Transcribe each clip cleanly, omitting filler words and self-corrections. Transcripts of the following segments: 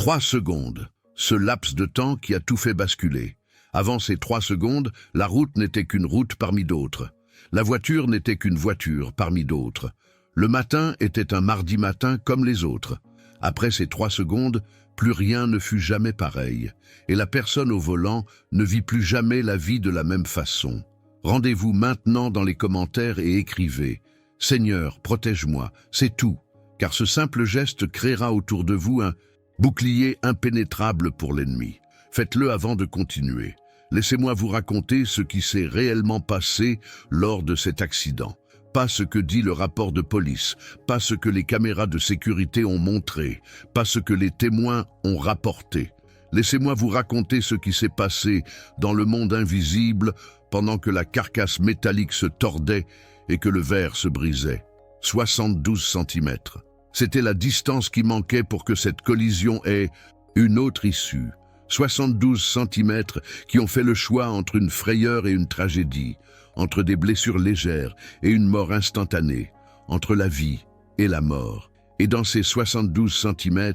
3 secondes, ce laps de temps qui a tout fait basculer. Avant ces 3 secondes, la route n'était qu'une route parmi d'autres. La voiture n'était qu'une voiture parmi d'autres. Le matin était un mardi matin comme les autres. Après ces 3 secondes, plus rien ne fut jamais pareil, et la personne au volant ne vit plus jamais la vie de la même façon. Rendez-vous maintenant dans les commentaires et écrivez « Seigneur, protège-moi », c'est tout, car ce simple geste créera autour de vous un bouclier impénétrable pour l'ennemi. Faites-le avant de continuer. Laissez-moi vous raconter ce qui s'est réellement passé lors de cet accident. Pas ce que dit le rapport de police, pas ce que les caméras de sécurité ont montré, pas ce que les témoins ont rapporté. Laissez-moi vous raconter ce qui s'est passé dans le monde invisible pendant que la carcasse métallique se tordait et que le verre se brisait. 72 cm. C'était la distance qui manquait pour que cette collision ait une autre issue. 72 cm qui ont fait le choix entre une frayeur et une tragédie, entre des blessures légères et une mort instantanée, entre la vie et la mort. Et dans ces 72 cm,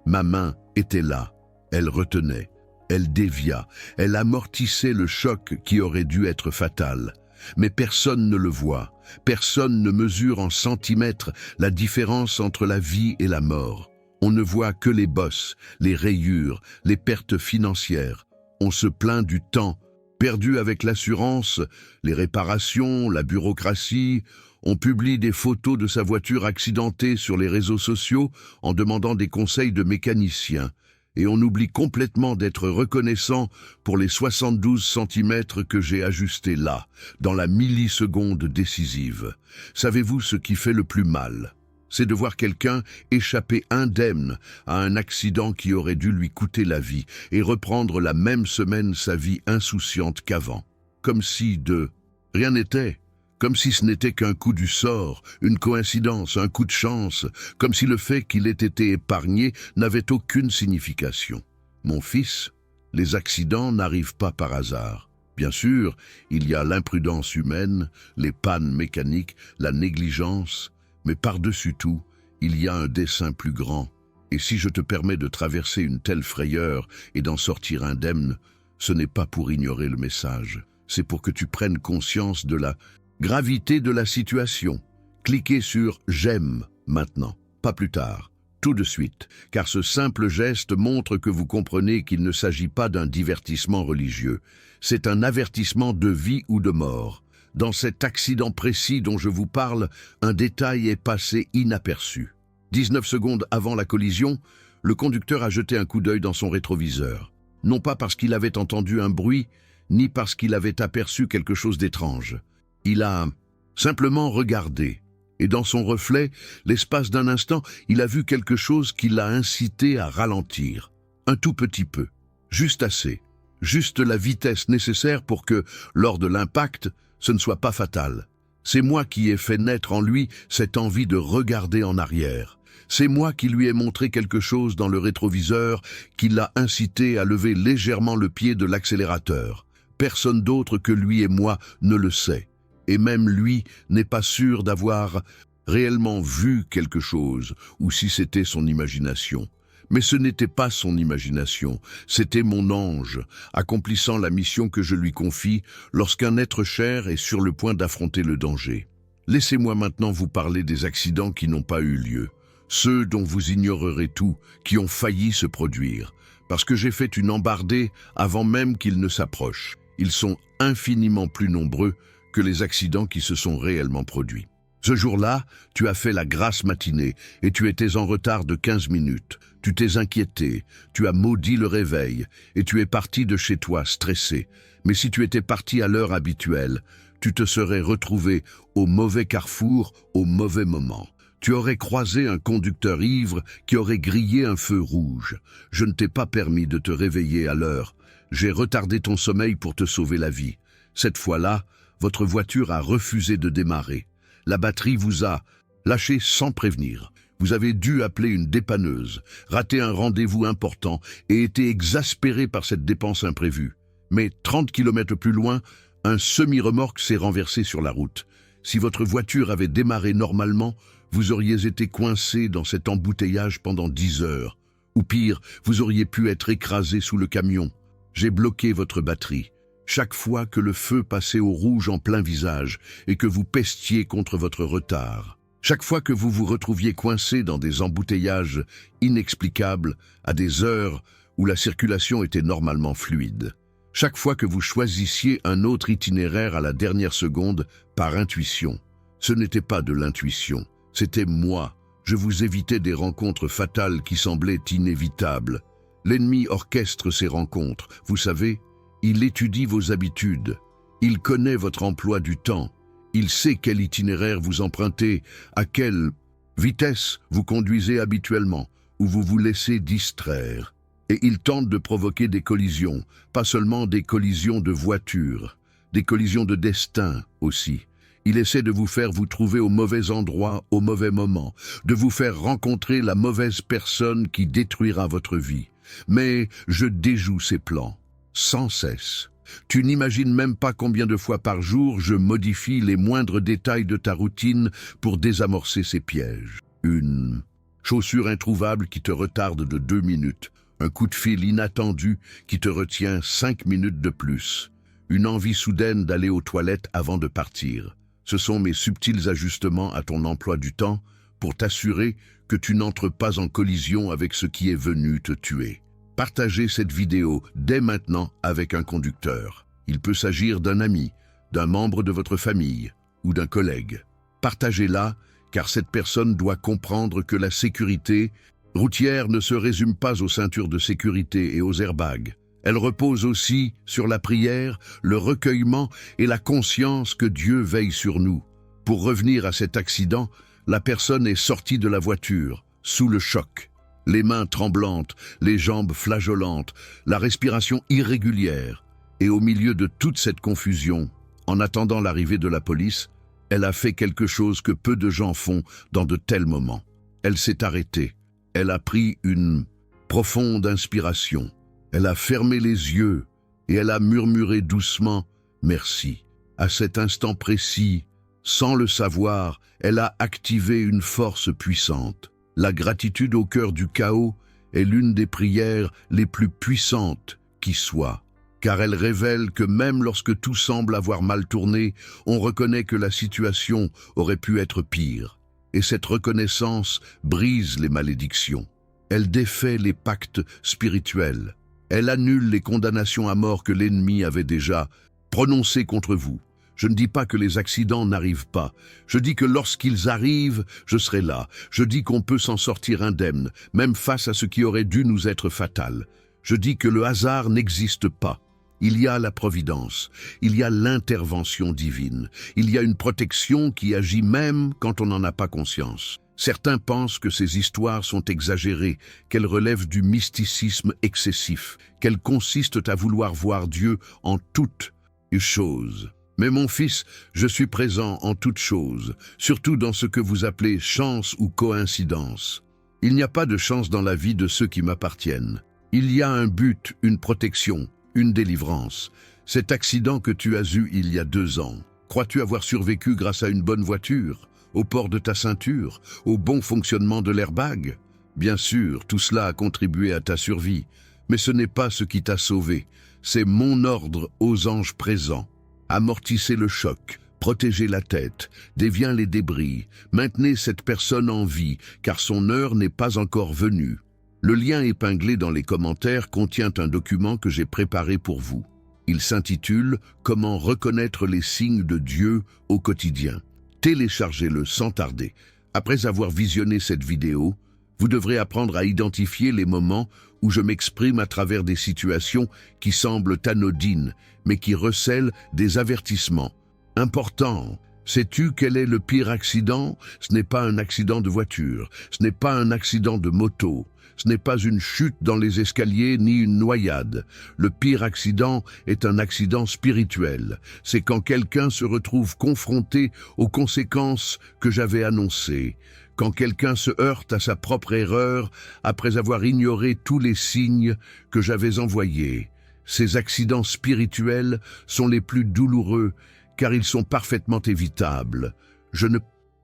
ma main était là. Elle retenait, elle dévia, elle amortissait le choc qui aurait dû être fatal. Mais personne ne le voit, personne ne mesure en centimètres la différence entre la vie et la mort. On ne voit que les bosses, les rayures, les pertes financières. On se plaint du temps perdu avec l'assurance, les réparations, la bureaucratie. On publie des photos de sa voiture accidentée sur les réseaux sociaux en demandant des conseils de mécaniciens. Et on oublie complètement d'être reconnaissant pour les 72 cm que j'ai ajustés là, dans la milliseconde décisive. Savez-vous ce qui fait le plus mal ? C'est de voir quelqu'un échapper indemne à un accident qui aurait dû lui coûter la vie et reprendre la même semaine sa vie insouciante qu'avant. Comme si de rien n'était, comme si ce n'était qu'un coup du sort, une coïncidence, un coup de chance, comme si le fait qu'il ait été épargné n'avait aucune signification. Mon fils, les accidents n'arrivent pas par hasard. Bien sûr, il y a l'imprudence humaine, les pannes mécaniques, la négligence, mais par-dessus tout, il y a un dessein plus grand. Et si je te permets de traverser une telle frayeur et d'en sortir indemne, ce n'est pas pour ignorer le message. C'est pour que tu prennes conscience de la gravité de la situation. Cliquez sur « J'aime » maintenant, pas plus tard, tout de suite, car ce simple geste montre que vous comprenez qu'il ne s'agit pas d'un divertissement religieux. C'est un avertissement de vie ou de mort. Dans cet accident précis dont je vous parle, un détail est passé inaperçu. 19 secondes avant la collision, le conducteur a jeté un coup d'œil dans son rétroviseur. Non pas parce qu'il avait entendu un bruit, ni parce qu'il avait aperçu quelque chose d'étrange. Il a simplement regardé. Et dans son reflet, l'espace d'un instant, il a vu quelque chose qui l'a incité à ralentir. Un tout petit peu. Juste assez. Juste la vitesse nécessaire pour que, lors de l'impact, ce ne soit pas fatal. C'est moi qui ai fait naître en lui cette envie de regarder en arrière. C'est moi qui lui ai montré quelque chose dans le rétroviseur qui l'a incité à lever légèrement le pied de l'accélérateur. Personne d'autre que lui et moi ne le sait. Et même lui n'est pas sûr d'avoir réellement vu quelque chose, ou si c'était son imagination. Mais ce n'était pas son imagination, c'était mon ange, accomplissant la mission que je lui confie lorsqu'un être cher est sur le point d'affronter le danger. Laissez-moi maintenant vous parler des accidents qui n'ont pas eu lieu, ceux dont vous ignorerez tout, qui ont failli se produire, parce que j'ai fait une embardée avant même qu'ils ne s'approchent. Ils sont infiniment plus nombreux que les accidents qui se sont réellement produits. Ce jour-là, tu as fait la grasse matinée et tu étais en retard de 15 minutes. Tu t'es inquiété, tu as maudit le réveil et tu es parti de chez toi stressé. Mais si tu étais parti à l'heure habituelle, tu te serais retrouvé au mauvais carrefour au mauvais moment. Tu aurais croisé un conducteur ivre qui aurait grillé un feu rouge. Je ne t'ai pas permis de te réveiller à l'heure. J'ai retardé ton sommeil pour te sauver la vie. Cette fois-là, votre voiture a refusé de démarrer. La batterie vous a lâché sans prévenir. Vous avez dû appeler une dépanneuse, rater un rendez-vous important et été exaspéré par cette dépense imprévue. Mais 30 km plus loin, un semi-remorque s'est renversé sur la route. Si votre voiture avait démarré normalement, vous auriez été coincé dans cet embouteillage pendant 10 heures. Ou pire, vous auriez pu être écrasé sous le camion. J'ai bloqué votre batterie. Chaque fois que le feu passait au rouge en plein visage et que vous pestiez contre votre retard. Chaque fois que vous vous retrouviez coincé dans des embouteillages inexplicables à des heures où la circulation était normalement fluide. Chaque fois que vous choisissiez un autre itinéraire à la dernière seconde par intuition. Ce n'était pas de l'intuition, c'était moi. Je vous évitais des rencontres fatales qui semblaient inévitables. L'ennemi orchestre ces rencontres, vous savez, il étudie vos habitudes, il connaît votre emploi du temps, il sait quel itinéraire vous empruntez, à quelle vitesse vous conduisez habituellement, ou vous vous laissez distraire. Et il tente de provoquer des collisions, pas seulement des collisions de voitures, des collisions de destin aussi. Il essaie de vous faire vous trouver au mauvais endroit, au mauvais moment, de vous faire rencontrer la mauvaise personne qui détruira votre vie. Mais je déjoue ses plans, sans cesse. Tu n'imagines même pas combien de fois par jour je modifie les moindres détails de ta routine pour désamorcer ces pièges. Une chaussure introuvable qui te retarde de 2 minutes, un coup de fil inattendu qui te retient 5 minutes de plus, une envie soudaine d'aller aux toilettes avant de partir. Ce sont mes subtils ajustements à ton emploi du temps pour t'assurer que tu n'entres pas en collision avec ce qui est venu te tuer. Partagez cette vidéo dès maintenant avec un conducteur. Il peut s'agir d'un ami, d'un membre de votre famille ou d'un collègue. Partagez-la car cette personne doit comprendre que la sécurité routière ne se résume pas aux ceintures de sécurité et aux airbags. Elle repose aussi sur la prière, le recueillement et la conscience que Dieu veille sur nous. Pour revenir à cet accident, la personne est sortie de la voiture, sous le choc. Les mains tremblantes, les jambes flageolantes, la respiration irrégulière. Et au milieu de toute cette confusion, en attendant l'arrivée de la police, elle a fait quelque chose que peu de gens font dans de tels moments. Elle s'est arrêtée. Elle a pris une profonde inspiration. Elle a fermé les yeux et elle a murmuré doucement « Merci ». À cet instant précis, sans le savoir, elle a activé une force puissante. La gratitude au cœur du chaos est l'une des prières les plus puissantes qui soient, car elle révèle que même lorsque tout semble avoir mal tourné, on reconnaît que la situation aurait pu être pire. Et cette reconnaissance brise les malédictions. Elle défait les pactes spirituels. Elle annule les condamnations à mort que l'ennemi avait déjà prononcées contre vous. Je ne dis pas que les accidents n'arrivent pas. Je dis que lorsqu'ils arrivent, je serai là. Je dis qu'on peut s'en sortir indemne, même face à ce qui aurait dû nous être fatal. Je dis que le hasard n'existe pas. Il y a la providence, il y a l'intervention divine, il y a une protection qui agit même quand on n'en a pas conscience. Certains pensent que ces histoires sont exagérées, qu'elles relèvent du mysticisme excessif, qu'elles consistent à vouloir voir Dieu en toutes choses. Mais mon fils, je suis présent en toutes choses, surtout dans ce que vous appelez chance ou coïncidence. Il n'y a pas de chance dans la vie de ceux qui m'appartiennent. Il y a un but, une protection, une délivrance. Cet accident que tu as eu il y a 2 ans, crois-tu avoir survécu grâce à une bonne voiture, au port de ta ceinture, au bon fonctionnement de l'airbag? Bien sûr, tout cela a contribué à ta survie, mais ce n'est pas ce qui t'a sauvé. C'est mon ordre aux anges présents. Amortissez le choc, protégez la tête, déviez les débris, maintenez cette personne en vie, car son heure n'est pas encore venue. Le lien épinglé dans les commentaires contient un document que j'ai préparé pour vous. Il s'intitule « Comment reconnaître les signes de Dieu au quotidien ». Téléchargez-le sans tarder. Après avoir visionné cette vidéo, vous devrez apprendre à identifier les moments où je m'exprime à travers des situations qui semblent anodines, mais qui recèlent des avertissements importants. Sais-tu quel est le pire accident? Ce n'est pas un accident de voiture, ce n'est pas un accident de moto, ce n'est pas une chute dans les escaliers ni une noyade. Le pire accident est un accident spirituel. C'est quand quelqu'un se retrouve confronté aux conséquences que j'avais annoncées. Quand quelqu'un se heurte à sa propre erreur après avoir ignoré tous les signes que j'avais envoyés. Ces accidents spirituels sont les plus douloureux car ils sont parfaitement évitables. Je ne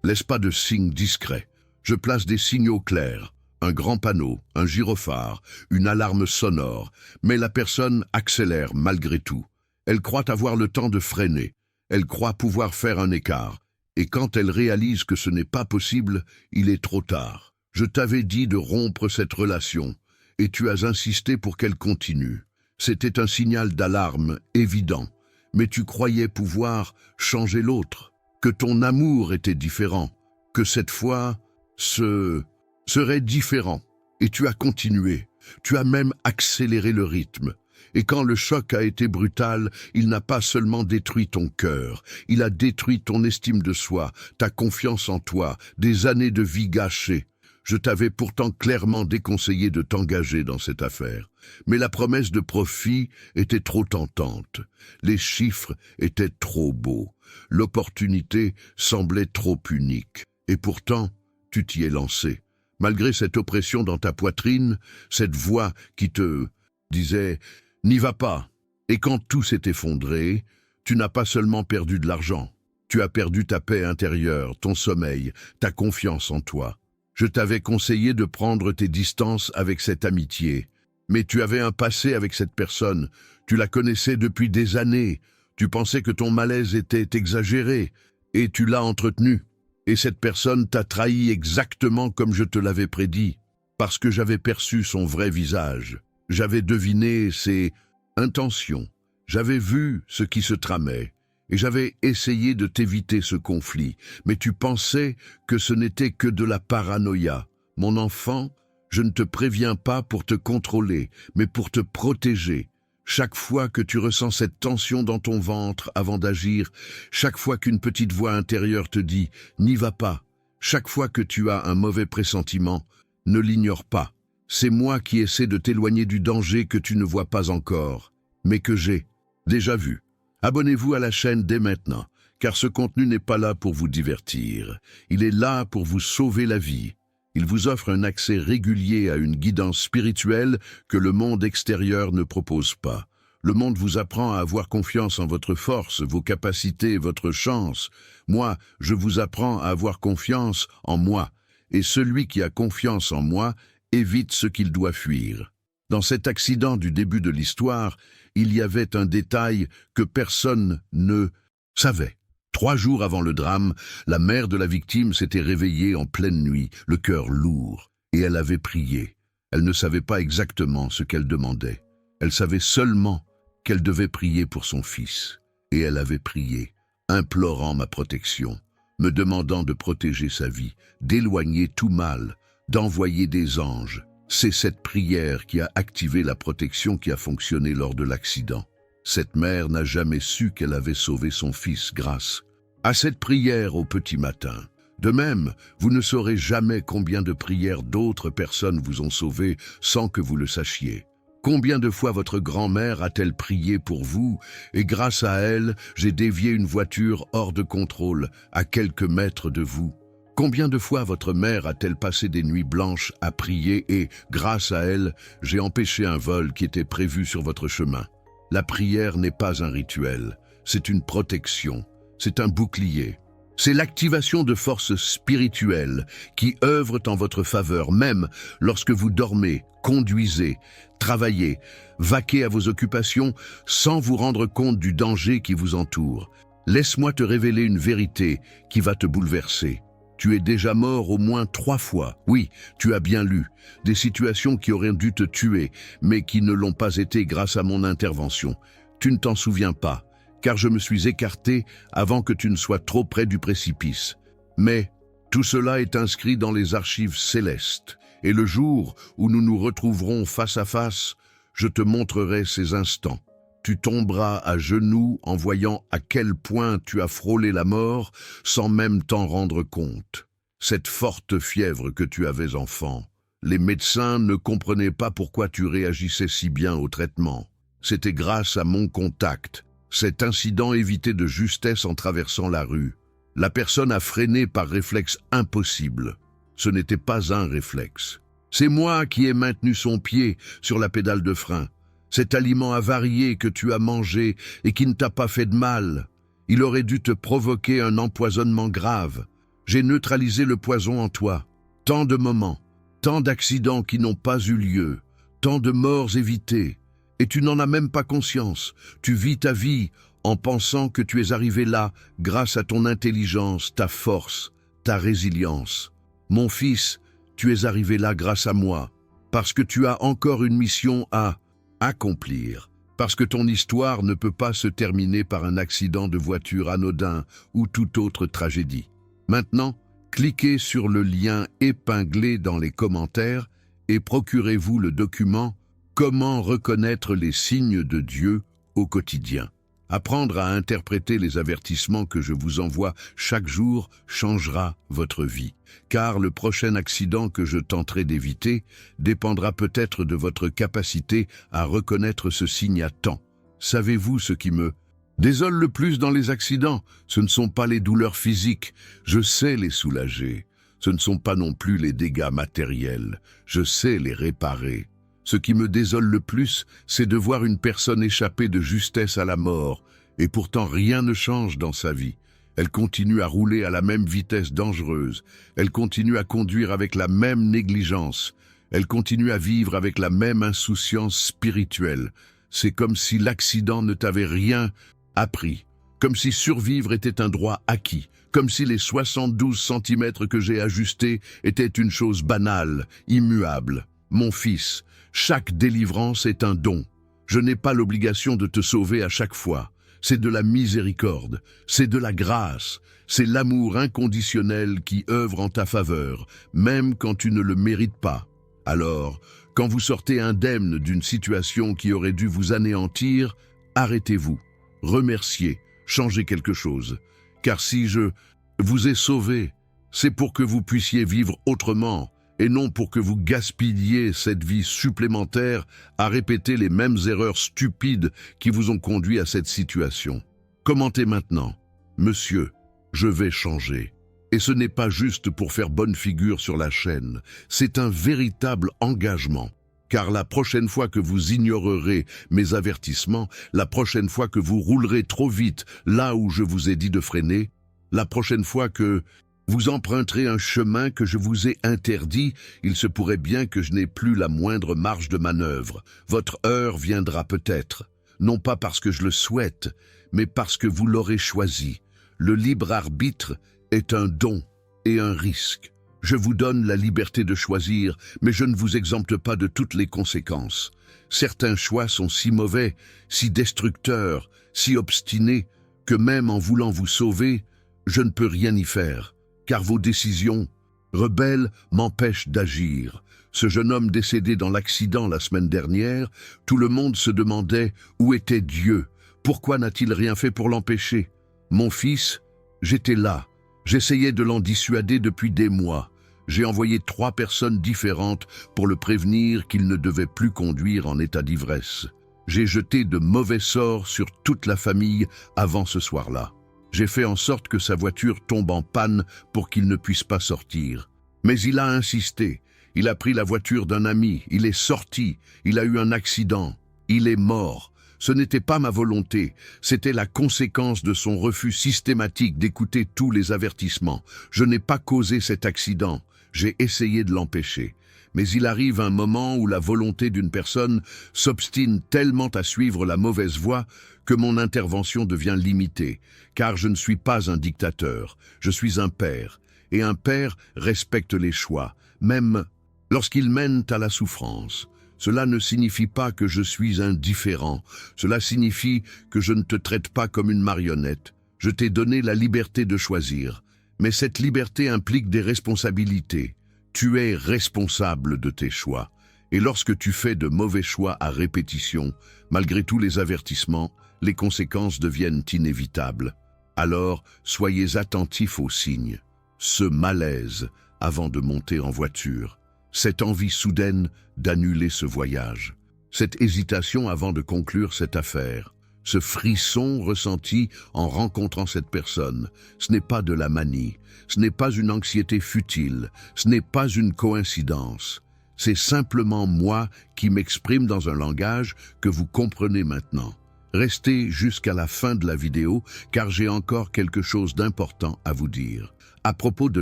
laisse pas de signes discrets. Je place des signaux clairs. Un grand panneau, un gyrophare, une alarme sonore, mais la personne accélère malgré tout. Elle croit avoir le temps de freiner, elle croit pouvoir faire un écart, et quand elle réalise que ce n'est pas possible, il est trop tard. Je t'avais dit de rompre cette relation, et tu as insisté pour qu'elle continue. C'était un signal d'alarme évident, mais tu croyais pouvoir changer l'autre, que ton amour était différent, que cette fois, serait différent. Et tu as continué, tu as même accéléré le rythme. Et quand le choc a été brutal, il n'a pas seulement détruit ton cœur, il a détruit ton estime de soi, ta confiance en toi, des années de vie gâchées. Je t'avais pourtant clairement déconseillé de t'engager dans cette affaire. Mais la promesse de profit était trop tentante. Les chiffres étaient trop beaux. L'opportunité semblait trop unique. Et pourtant, tu t'y es lancé. Malgré cette oppression dans ta poitrine, cette voix qui te disait « N'y va pas ». Et quand tout s'est effondré, tu n'as pas seulement perdu de l'argent. Tu as perdu ta paix intérieure, ton sommeil, ta confiance en toi. Je t'avais conseillé de prendre tes distances avec cette amitié. Mais tu avais un passé avec cette personne. Tu la connaissais depuis des années. Tu pensais que ton malaise était exagéré. Et tu l'as entretenu. Et cette personne t'a trahi exactement comme je te l'avais prédit. Parce que j'avais perçu son vrai visage. J'avais deviné ses intentions. J'avais vu ce qui se tramait. Et j'avais essayé de t'éviter ce conflit, mais tu pensais que ce n'était que de la paranoïa. Mon enfant, je ne te préviens pas pour te contrôler, mais pour te protéger. Chaque fois que tu ressens cette tension dans ton ventre avant d'agir, chaque fois qu'une petite voix intérieure te dit « n'y va pas », chaque fois que tu as un mauvais pressentiment, ne l'ignore pas. C'est moi qui essaie de t'éloigner du danger que tu ne vois pas encore, mais que j'ai déjà vu. Abonnez-vous à la chaîne dès maintenant, car ce contenu n'est pas là pour vous divertir. Il est là pour vous sauver la vie. Il vous offre un accès régulier à une guidance spirituelle que le monde extérieur ne propose pas. Le monde vous apprend à avoir confiance en votre force, vos capacités et votre chance. Moi, je vous apprends à avoir confiance en moi. Et celui qui a confiance en moi évite ce qu'il doit fuir. Dans cet accident du début de l'histoire, il y avait un détail que personne ne savait. 3 jours avant le drame, la mère de la victime s'était réveillée en pleine nuit, le cœur lourd, et elle avait prié. Elle ne savait pas exactement ce qu'elle demandait. Elle savait seulement qu'elle devait prier pour son fils. Et elle avait prié, implorant ma protection, me demandant de protéger sa vie, d'éloigner tout mal, d'envoyer des anges. C'est cette prière qui a activé la protection qui a fonctionné lors de l'accident. Cette mère n'a jamais su qu'elle avait sauvé son fils grâce à cette prière au petit matin. De même, vous ne saurez jamais combien de prières d'autres personnes vous ont sauvé sans que vous le sachiez. Combien de fois votre grand-mère a-t-elle prié pour vous et grâce à elle, j'ai dévié une voiture hors de contrôle à quelques mètres de vous. Combien de fois votre mère a-t-elle passé des nuits blanches à prier et, grâce à elle, j'ai empêché un vol qui était prévu sur votre chemin. La prière n'est pas un rituel, c'est une protection, c'est un bouclier. C'est l'activation de forces spirituelles qui œuvrent en votre faveur, même lorsque vous dormez, conduisez, travaillez, vaquez à vos occupations sans vous rendre compte du danger qui vous entoure. Laisse-moi te révéler une vérité qui va te bouleverser. Tu es déjà mort au moins 3 fois. Oui, tu as bien lu. Des situations qui auraient dû te tuer, mais qui ne l'ont pas été grâce à mon intervention. Tu ne t'en souviens pas, car je me suis écarté avant que tu ne sois trop près du précipice. Mais tout cela est inscrit dans les archives célestes, et le jour où nous nous retrouverons face à face, je te montrerai ces instants. Tu tomberas à genoux en voyant à quel point tu as frôlé la mort sans même t'en rendre compte. Cette forte fièvre que tu avais enfant, les médecins ne comprenaient pas pourquoi tu réagissais si bien au traitement. C'était grâce à mon contact, cet incident évité de justesse en traversant la rue. La personne a freiné par réflexe impossible. Ce n'était pas un réflexe. C'est moi qui ai maintenu son pied sur la pédale de frein. Cet aliment avarié que tu as mangé et qui ne t'a pas fait de mal, il aurait dû te provoquer un empoisonnement grave. J'ai neutralisé le poison en toi. Tant de moments, tant d'accidents qui n'ont pas eu lieu, tant de morts évitées, et tu n'en as même pas conscience. Tu vis ta vie en pensant que tu es arrivé là grâce à ton intelligence, ta force, ta résilience. Mon fils, tu es arrivé là grâce à moi, parce que tu as encore une mission à accomplir, parce que ton histoire ne peut pas se terminer par un accident de voiture anodin ou toute autre tragédie. Maintenant, cliquez sur le lien épinglé dans les commentaires et procurez-vous le document « Comment reconnaître les signes de Dieu au quotidien ». Apprendre à interpréter les avertissements que je vous envoie chaque jour changera votre vie, car le prochain accident que je tenterai d'éviter dépendra peut-être de votre capacité à reconnaître ce signe à temps. Savez-vous ce qui me désole le plus dans les accidents? Ce ne sont pas les douleurs physiques, je sais les soulager. Ce ne sont pas non plus les dégâts matériels, je sais les réparer. Ce qui me désole le plus, c'est de voir une personne échapper de justesse à la mort, et pourtant rien ne change dans sa vie. Elle continue à rouler à la même vitesse dangereuse, elle continue à conduire avec la même négligence, elle continue à vivre avec la même insouciance spirituelle. C'est comme si l'accident ne t'avait rien appris, comme si survivre était un droit acquis, comme si les 72 centimètres que j'ai ajustés étaient une chose banale, immuable. Mon fils, chaque délivrance est un don. Je n'ai pas l'obligation de te sauver à chaque fois. C'est de la miséricorde, c'est de la grâce, c'est l'amour inconditionnel qui œuvre en ta faveur, même quand tu ne le mérites pas. Alors, quand vous sortez indemne d'une situation qui aurait dû vous anéantir, arrêtez-vous, remerciez, changez quelque chose. Car si je vous ai sauvé, c'est pour que vous puissiez vivre autrement, et non pour que vous gaspilliez cette vie supplémentaire à répéter les mêmes erreurs stupides qui vous ont conduit à cette situation. Commentez maintenant. Monsieur, je vais changer. Et ce n'est pas juste pour faire bonne figure sur la chaîne, c'est un véritable engagement. Car la prochaine fois que vous ignorerez mes avertissements, la prochaine fois que vous roulerez trop vite là où je vous ai dit de freiner, la prochaine fois que vous emprunterez un chemin que je vous ai interdit, il se pourrait bien que je n'ai plus la moindre marge de manœuvre. Votre heure viendra peut-être, non pas parce que je le souhaite, mais parce que vous l'aurez choisi. Le libre arbitre est un don et un risque. Je vous donne la liberté de choisir, mais je ne vous exempte pas de toutes les conséquences. Certains choix sont si mauvais, si destructeurs, si obstinés, que même en voulant vous sauver, je ne peux rien y faire. Car vos décisions rebelles m'empêchent d'agir. Ce jeune homme décédé dans l'accident la semaine dernière, tout le monde se demandait où était Dieu. Pourquoi n'a-t-il rien fait pour l'empêcher? Mon fils, j'étais là. J'essayais de l'en dissuader depuis des mois. J'ai envoyé 3 personnes différentes pour le prévenir qu'il ne devait plus conduire en état d'ivresse. J'ai jeté de mauvais sorts sur toute la famille avant ce soir-là. J'ai fait en sorte que sa voiture tombe en panne pour qu'il ne puisse pas sortir. Mais il a insisté. Il a pris la voiture d'un ami. Il est sorti. Il a eu un accident. Il est mort. Ce n'était pas ma volonté. C'était la conséquence de son refus systématique d'écouter tous les avertissements. Je n'ai pas causé cet accident. J'ai essayé de l'empêcher. Mais il arrive un moment où la volonté d'une personne s'obstine tellement à suivre la mauvaise voie que mon intervention devient limitée, car je ne suis pas un dictateur, je suis un père, et un père respecte les choix, même lorsqu'ils mènent à la souffrance. Cela ne signifie pas que je suis indifférent, cela signifie que je ne te traite pas comme une marionnette. Je t'ai donné la liberté de choisir, mais cette liberté implique des responsabilités. Tu es responsable de tes choix. Et lorsque tu fais de mauvais choix à répétition, malgré tous les avertissements, les conséquences deviennent inévitables. Alors, soyez attentifs aux signes. Ce malaise avant de monter en voiture, cette envie soudaine d'annuler ce voyage, cette hésitation avant de conclure cette affaire, ce frisson ressenti en rencontrant cette personne, ce n'est pas de la manie, ce n'est pas une anxiété futile, ce n'est pas une coïncidence. C'est simplement moi qui m'exprime dans un langage que vous comprenez maintenant. Restez jusqu'à la fin de la vidéo car j'ai encore quelque chose d'important à vous dire. À propos de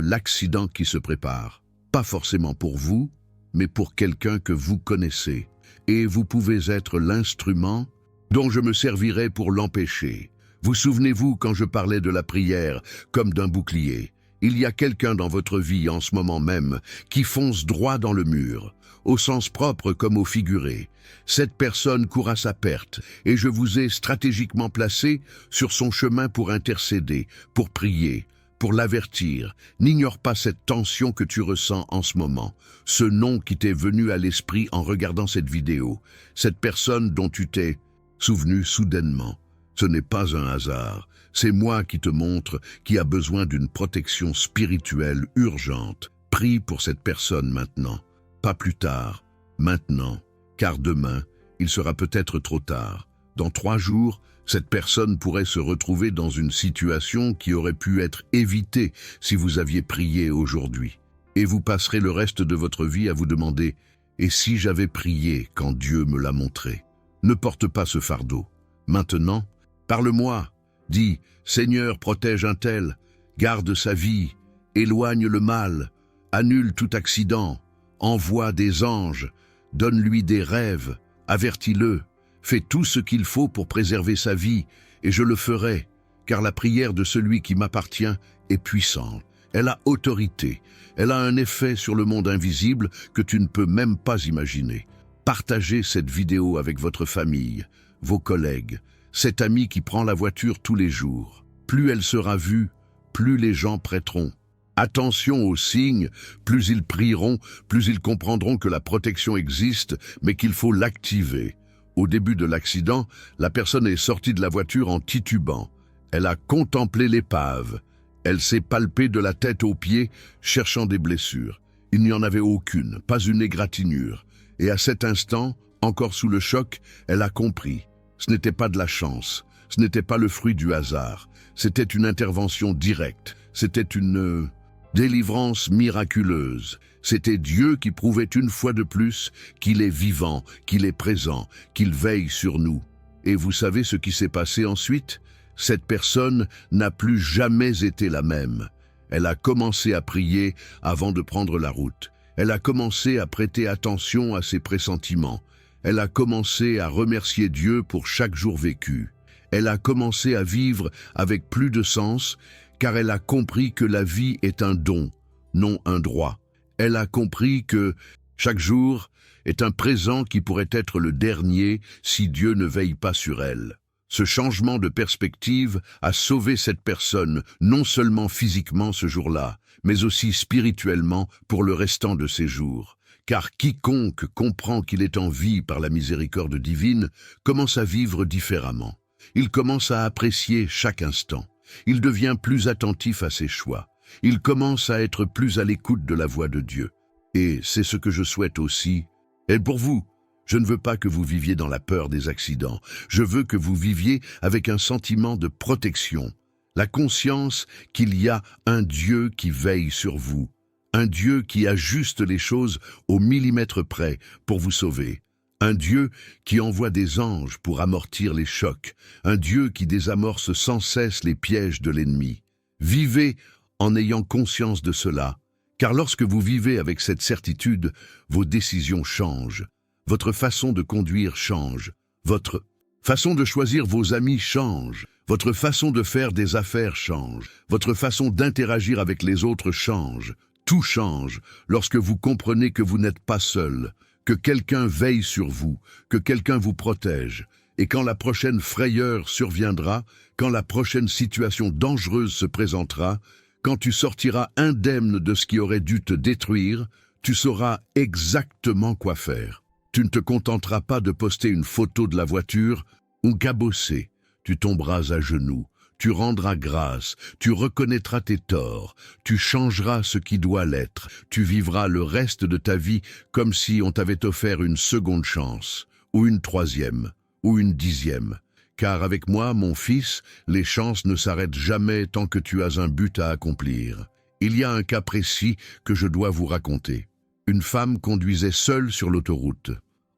l'accident qui se prépare, pas forcément pour vous, mais pour quelqu'un que vous connaissez. Et vous pouvez être l'instrument dont je me servirai pour l'empêcher. Vous souvenez-vous quand je parlais de la prière comme d'un bouclier? Il y a quelqu'un dans votre vie en ce moment même qui fonce droit dans le mur, au sens propre comme au figuré. Cette personne court à sa perte et je vous ai stratégiquement placé sur son chemin pour intercéder, pour prier, pour l'avertir. N'ignore pas cette tension que tu ressens en ce moment, ce nom qui t'est venu à l'esprit en regardant cette vidéo, cette personne dont tu t'es souvenu soudainement. Ce n'est pas un hasard, c'est moi qui te montre qui a besoin d'une protection spirituelle urgente. Prie pour cette personne maintenant, pas plus tard, maintenant, car demain, il sera peut-être trop tard. Dans 3 jours, cette personne pourrait se retrouver dans une situation qui aurait pu être évitée si vous aviez prié aujourd'hui. Et vous passerez le reste de votre vie à vous demander « Et si j'avais prié quand Dieu me l'a montré ?» Ne porte pas ce fardeau. Maintenant, parle-moi. Dis « Seigneur, protège un tel, garde sa vie, éloigne le mal, annule tout accident, envoie des anges, donne-lui des rêves, avertis-le. Fais tout ce qu'il faut pour préserver sa vie, et je le ferai, car la prière de celui qui m'appartient est puissante. Elle a autorité, elle a un effet sur le monde invisible que tu ne peux même pas imaginer. Partagez cette vidéo avec votre famille, vos collègues, cet ami qui prend la voiture tous les jours. Plus elle sera vue, plus les gens prêteront. Attention aux signes, plus ils prieront, plus ils comprendront que la protection existe, mais qu'il faut l'activer. Au début de l'accident, la personne est sortie de la voiture en titubant. Elle a contemplé l'épave. Elle s'est palpée de la tête aux pieds, cherchant des blessures. Il n'y en avait aucune, pas une égratignure. Et à cet instant, encore sous le choc, elle a compris. Ce n'était pas de la chance, ce n'était pas le fruit du hasard. C'était une intervention directe, c'était une délivrance miraculeuse. C'était Dieu qui prouvait une fois de plus qu'il est vivant, qu'il est présent, qu'il veille sur nous. Et vous savez ce qui s'est passé ensuite? Cette personne n'a plus jamais été la même. Elle a commencé à prier avant de prendre la route. Elle a commencé à prêter attention à ses pressentiments. Elle a commencé à remercier Dieu pour chaque jour vécu. Elle a commencé à vivre avec plus de sens, car elle a compris que la vie est un don, non un droit. Elle a compris que chaque jour est un présent qui pourrait être le dernier si Dieu ne veille pas sur elle. Ce changement de perspective a sauvé cette personne, non seulement physiquement ce jour-là, mais aussi spirituellement pour le restant de ses jours. Car quiconque comprend qu'il est en vie par la miséricorde divine commence à vivre différemment. Il commence à apprécier chaque instant. Il devient plus attentif à ses choix. Il commence à être plus à l'écoute de la voix de Dieu. Et c'est ce que je souhaite aussi. Et pour vous, je ne veux pas que vous viviez dans la peur des accidents. Je veux que vous viviez avec un sentiment de protection. La conscience qu'il y a un Dieu qui veille sur vous. Un Dieu qui ajuste les choses au millimètre près pour vous sauver. Un Dieu qui envoie des anges pour amortir les chocs. Un Dieu qui désamorce sans cesse les pièges de l'ennemi. Vivez en ayant conscience de cela, car lorsque vous vivez avec cette certitude, vos décisions changent. Votre façon de conduire change. Votre façon de choisir vos amis change. Votre façon de faire des affaires change. Votre façon d'interagir avec les autres change. Tout change lorsque vous comprenez que vous n'êtes pas seul, que quelqu'un veille sur vous, que quelqu'un vous protège. Et quand la prochaine frayeur surviendra, quand la prochaine situation dangereuse se présentera, quand tu sortiras indemne de ce qui aurait dû te détruire, tu sauras exactement quoi faire. Tu ne te contenteras pas de poster une photo de la voiture ou cabosser. Tu tomberas à genoux. Tu rendras grâce, tu reconnaîtras tes torts, tu changeras ce qui doit l'être, tu vivras le reste de ta vie comme si on t'avait offert une seconde chance, ou une troisième, ou une 10e. Car avec moi, mon fils, les chances ne s'arrêtent jamais tant que tu as un but à accomplir. Il y a un cas précis que je dois vous raconter. Une femme conduisait seule sur l'autoroute.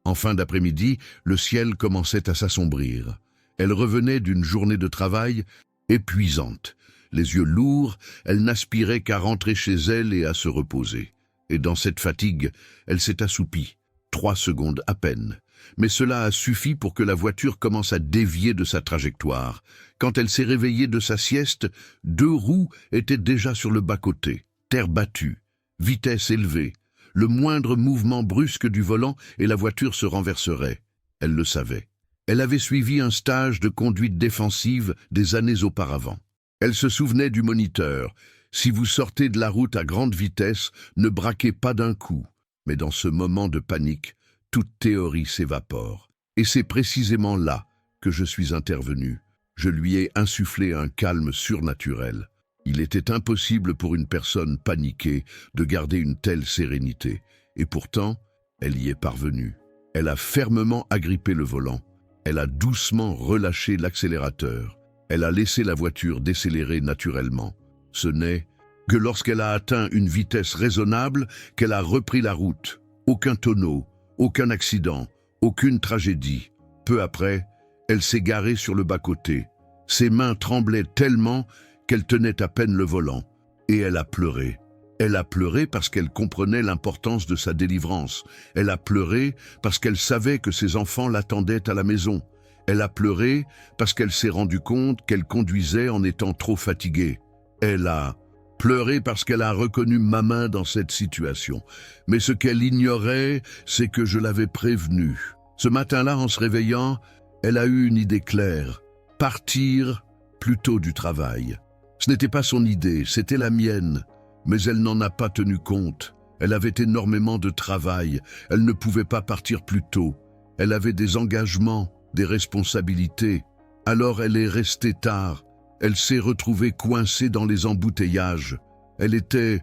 En fin d'après-midi, le ciel commençait à s'assombrir. Elle revenait d'une journée de travail épuisante. Les yeux lourds, elle n'aspirait qu'à rentrer chez elle et à se reposer. Et dans cette fatigue, elle s'est assoupie. 3 secondes à peine. Mais cela a suffi pour que la voiture commence à dévier de sa trajectoire. Quand elle s'est réveillée de sa sieste, 2 roues étaient déjà sur le bas-côté. Terre battue, vitesse élevée. Le moindre mouvement brusque du volant et la voiture se renverserait. Elle le savait. Elle avait suivi un stage de conduite défensive des années auparavant. Elle se souvenait du moniteur. Si vous sortez de la route à grande vitesse, ne braquez pas d'un coup. Mais dans ce moment de panique, toute théorie s'évapore. Et c'est précisément là que je suis intervenu. Je lui ai insufflé un calme surnaturel. Il était impossible pour une personne paniquée de garder une telle sérénité. Et pourtant, elle y est parvenue. Elle a fermement agrippé le volant. Elle a doucement relâché l'accélérateur. Elle a laissé la voiture décélérer naturellement. Ce n'est que lorsqu'elle a atteint une vitesse raisonnable qu'elle a repris la route. Aucun tonneau, aucun accident, aucune tragédie. Peu après, elle s'est garée sur le bas-côté. Ses mains tremblaient tellement qu'elle tenait à peine le volant. Et elle a pleuré. Elle a pleuré parce qu'elle comprenait l'importance de sa délivrance. Elle a pleuré parce qu'elle savait que ses enfants l'attendaient à la maison. Elle a pleuré parce qu'elle s'est rendue compte qu'elle conduisait en étant trop fatiguée. Elle a pleuré parce qu'elle a reconnu ma main dans cette situation. Mais ce qu'elle ignorait, c'est que je l'avais prévenue. Ce matin-là, en se réveillant, elle a eu une idée claire. Partir plutôt du travail. Ce n'était pas son idée, c'était la mienne. Mais elle n'en a pas tenu compte. Elle avait énormément de travail. Elle ne pouvait pas partir plus tôt. Elle avait des engagements, des responsabilités. Alors elle est restée tard. Elle s'est retrouvée coincée dans les embouteillages. Elle était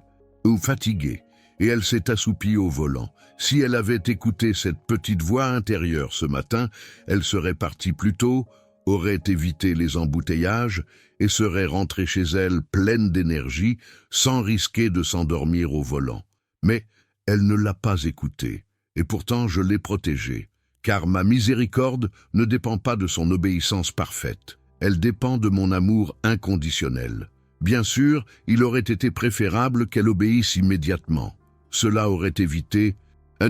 fatiguée et elle s'est assoupie au volant. Si elle avait écouté cette petite voix intérieure ce matin, elle serait partie plus tôt, aurait évité les embouteillages et serait rentrée chez elle pleine d'énergie, sans risquer de s'endormir au volant. Mais elle ne l'a pas écoutée, et pourtant je l'ai protégée, car ma miséricorde ne dépend pas de son obéissance parfaite. Elle dépend de mon amour inconditionnel. Bien sûr, il aurait été préférable qu'elle obéisse immédiatement. Cela aurait évité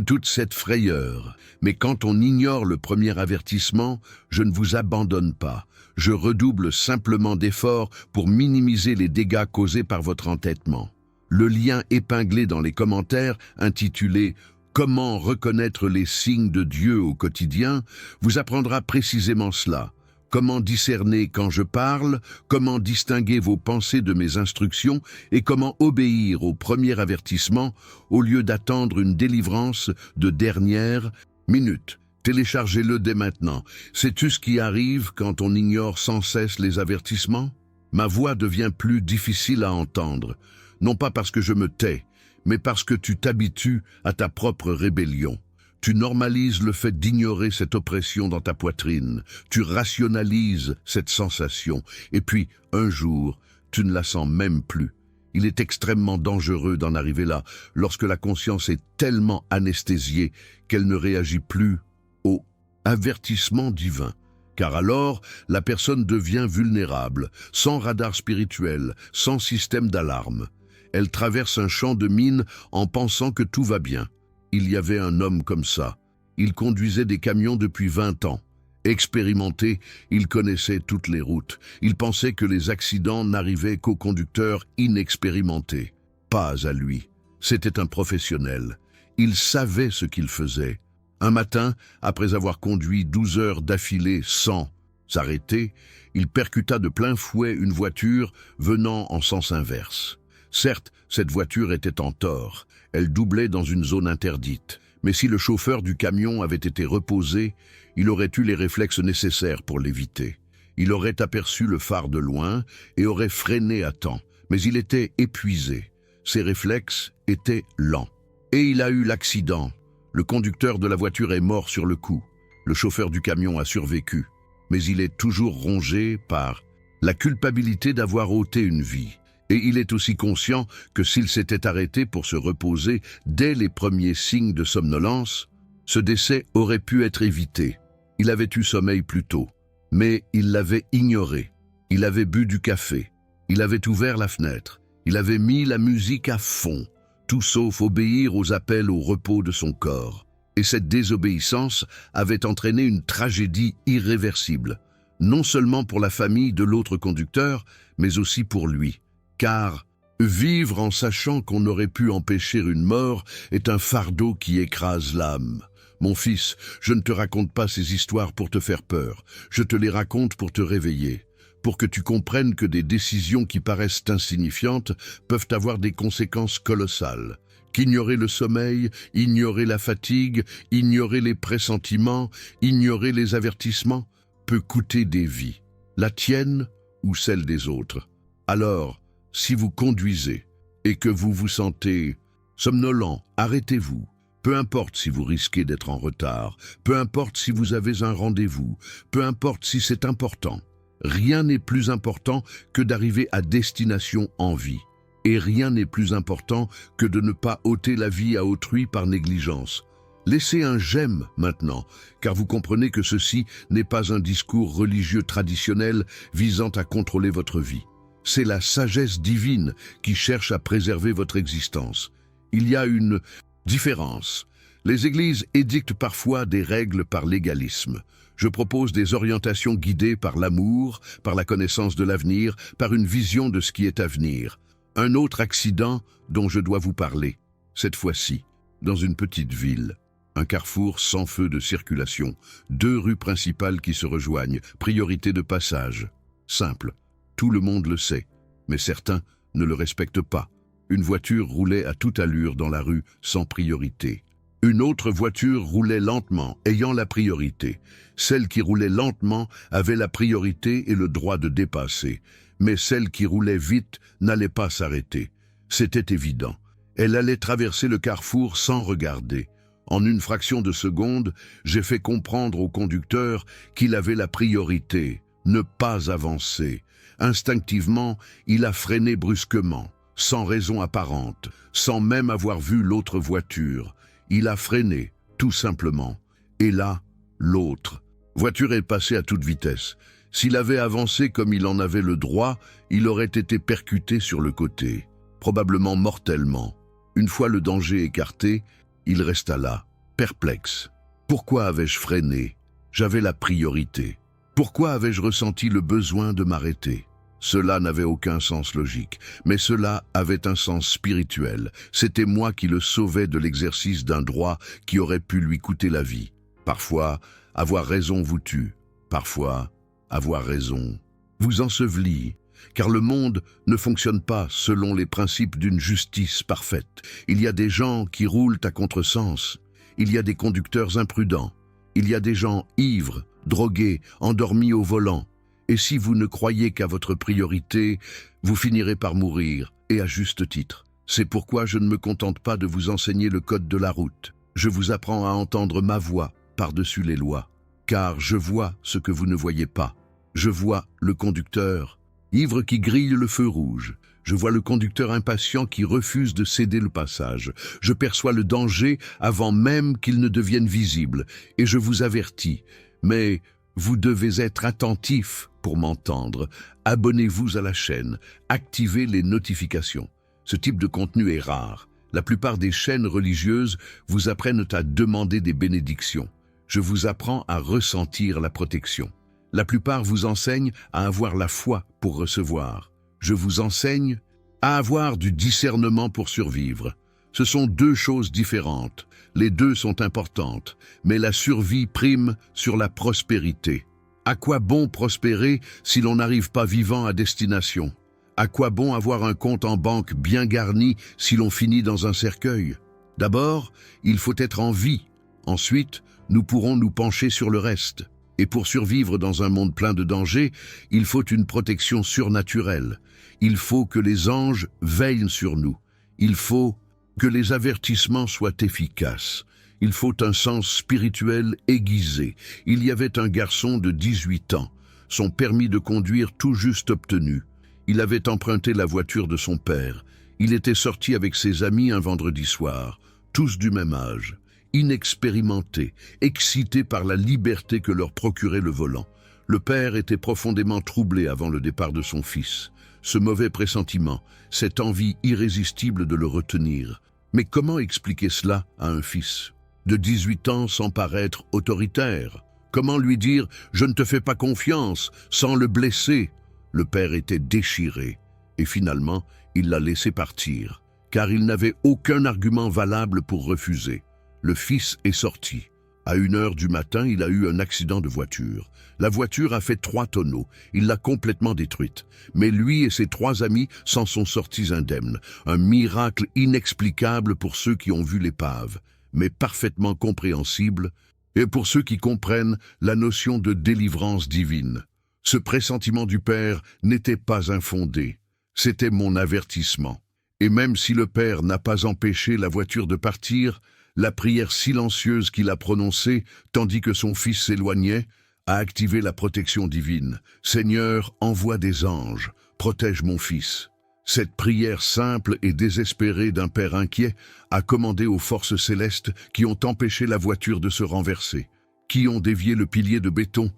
toute cette frayeur. Mais quand on ignore le premier avertissement, je ne vous abandonne pas. Je redouble simplement d'efforts pour minimiser les dégâts causés par votre entêtement. Le lien épinglé dans les commentaires, intitulé « Comment reconnaître les signes de Dieu au quotidien » vous apprendra précisément cela. Comment discerner quand je parle, comment distinguer vos pensées de mes instructions et comment obéir au premier avertissement au lieu d'attendre une délivrance de dernière minute. Téléchargez-le dès maintenant. Sais-tu ce qui arrive quand on ignore sans cesse les avertissements? Ma voix devient plus difficile à entendre, non pas parce que je me tais, mais parce que tu t'habitues à ta propre rébellion. Tu normalises le fait d'ignorer cette oppression dans ta poitrine. Tu rationalises cette sensation. Et puis, un jour, tu ne la sens même plus. Il est extrêmement dangereux d'en arriver là, lorsque la conscience est tellement anesthésiée qu'elle ne réagit plus au avertissement divin. Car alors, la personne devient vulnérable, sans radar spirituel, sans système d'alarme. Elle traverse un champ de mines en pensant que tout va bien. Il y avait un homme comme ça. Il conduisait des camions depuis 20 ans. Expérimenté, il connaissait toutes les routes. Il pensait que les accidents n'arrivaient qu'aux conducteurs inexpérimentés. Pas à lui. C'était un professionnel. Il savait ce qu'il faisait. Un matin, après avoir conduit 12 heures d'affilée sans s'arrêter, il percuta de plein fouet une voiture venant en sens inverse. Certes, cette voiture était en tort. Elle doublait dans une zone interdite. Mais si le chauffeur du camion avait été reposé, il aurait eu les réflexes nécessaires pour l'éviter. Il aurait aperçu le phare de loin et aurait freiné à temps. Mais il était épuisé. Ses réflexes étaient lents. Et il a eu l'accident. Le conducteur de la voiture est mort sur le coup. Le chauffeur du camion a survécu. Mais il est toujours rongé par la culpabilité d'avoir ôté une vie. Et il est aussi conscient que s'il s'était arrêté pour se reposer dès les premiers signes de somnolence, ce décès aurait pu être évité. Il avait eu sommeil plus tôt, mais il l'avait ignoré. Il avait bu du café, il avait ouvert la fenêtre, il avait mis la musique à fond. tout sauf obéir aux appels au repos de son corps. Et cette désobéissance avait entraîné une tragédie irréversible, non seulement pour la famille de l'autre conducteur, mais aussi pour lui. Car vivre en sachant qu'on aurait pu empêcher une mort est un fardeau qui écrase l'âme. Mon fils, je ne te raconte pas ces histoires pour te faire peur, je te les raconte pour te réveiller, pour que tu comprennes que des décisions qui paraissent insignifiantes peuvent avoir des conséquences colossales. Qu'ignorer le sommeil, ignorer la fatigue, ignorer les pressentiments, ignorer les avertissements, peut coûter des vies, la tienne ou celle des autres. Alors, si vous conduisez et que vous vous sentez somnolent, arrêtez-vous. Peu importe si vous risquez d'être en retard, peu importe si vous avez un rendez-vous, peu importe si c'est important. Rien n'est plus important que d'arriver à destination en vie. Et rien n'est plus important que de ne pas ôter la vie à autrui par négligence. Laissez un j'aime maintenant, car vous comprenez que ceci n'est pas un discours religieux traditionnel visant à contrôler votre vie. C'est la sagesse divine qui cherche à préserver votre existence. Il y a une différence. Les églises édictent parfois des règles par légalisme. Je propose des orientations guidées par l'amour, par la connaissance de l'avenir, par une vision de ce qui est à venir. Un autre accident dont je dois vous parler, cette fois-ci, dans une petite ville. Un carrefour sans feu de circulation, 2 rues principales qui se rejoignent, priorité de passage. Simple, tout le monde le sait, mais certains ne le respectent pas. Une voiture roulait à toute allure dans la rue sans priorité. Une autre voiture roulait lentement, ayant la priorité. Celle qui roulait lentement avait la priorité et le droit de dépasser. Mais celle qui roulait vite n'allait pas s'arrêter. C'était évident. Elle allait traverser le carrefour sans regarder. En une fraction de seconde, j'ai fait comprendre au conducteur qu'il avait la priorité, ne pas avancer. Instinctivement, il a freiné brusquement, sans raison apparente, sans même avoir vu l'autre voiture. Il a freiné, tout simplement. Et là, l'autre. Voiture est passée à toute vitesse. S'il avait avancé comme il en avait le droit, il aurait été percuté sur le côté, probablement mortellement. Une fois le danger écarté, il resta là, perplexe. Pourquoi avais-je freiné? J'avais la priorité. Pourquoi avais-je ressenti le besoin de m'arrêter? Cela n'avait aucun sens logique, mais cela avait un sens spirituel. C'était moi qui le sauvais de l'exercice d'un droit qui aurait pu lui coûter la vie. Parfois, avoir raison vous tue. Parfois, avoir raison vous ensevelit, car le monde ne fonctionne pas selon les principes d'une justice parfaite. Il y a des gens qui roulent à contresens, il y a des conducteurs imprudents, il y a des gens ivres, drogués, endormis au volant. Et si vous ne croyez qu'à votre priorité, vous finirez par mourir, et à juste titre. C'est pourquoi je ne me contente pas de vous enseigner le code de la route. Je vous apprends à entendre ma voix par-dessus les lois, car je vois ce que vous ne voyez pas. Je vois le conducteur, ivre qui grille le feu rouge. Je vois le conducteur impatient qui refuse de céder le passage. Je perçois le danger avant même qu'il ne devienne visible, et je vous avertis. Mais vous devez être attentif pour m'entendre. Abonnez-vous à la chaîne, activez les notifications. Ce type de contenu est rare. La plupart des chaînes religieuses vous apprennent à demander des bénédictions. Je vous apprends à ressentir la protection. La plupart vous enseignent à avoir la foi pour recevoir. Je vous enseigne à avoir du discernement pour survivre. Ce sont 2 choses différentes. Les 2 sont importantes, mais la survie prime sur la prospérité. À quoi bon prospérer si l'on n'arrive pas vivant à destination? À quoi bon avoir un compte en banque bien garni si l'on finit dans un cercueil? D'abord, il faut être en vie. Ensuite, nous pourrons nous pencher sur le reste. Et pour survivre dans un monde plein de dangers, il faut une protection surnaturelle. Il faut que les anges veillent sur nous. Il faut que les avertissements soient efficaces. Il faut un sens spirituel aiguisé. Il y avait un garçon de 18 ans, son permis de conduire tout juste obtenu. Il avait emprunté la voiture de son père. Il était sorti avec ses amis un vendredi soir, tous du même âge, inexpérimentés, excités par la liberté que leur procurait le volant. Le père était profondément troublé avant le départ de son fils. Ce mauvais pressentiment, cette envie irrésistible de le retenir, Mais comment expliquer cela à un fils de 18 ans sans paraître autoritaire? Comment lui dire « je ne te fais pas confiance » sans le blesser? Le père était déchiré et finalement, il l'a laissé partir, car il n'avait aucun argument valable pour refuser. Le fils est sorti. À 1 heure du matin, il a eu un accident de voiture. La voiture a fait 3 tonneaux. Il l'a complètement détruite. Mais lui et ses 3 amis s'en sont sortis indemnes. Un miracle inexplicable pour ceux qui ont vu l'épave, mais parfaitement compréhensible, et pour ceux qui comprennent la notion de délivrance divine. Ce pressentiment du Père n'était pas infondé. C'était mon avertissement. Et même si le Père n'a pas empêché la voiture de partir, la prière silencieuse qu'il a prononcée, tandis que son fils s'éloignait, a activé la protection divine. « Seigneur, envoie des anges, protège mon fils ». Cette prière simple et désespérée d'un père inquiet a commandé aux forces célestes qui ont empêché la voiture de se renverser, qui ont dévié le pilier de béton,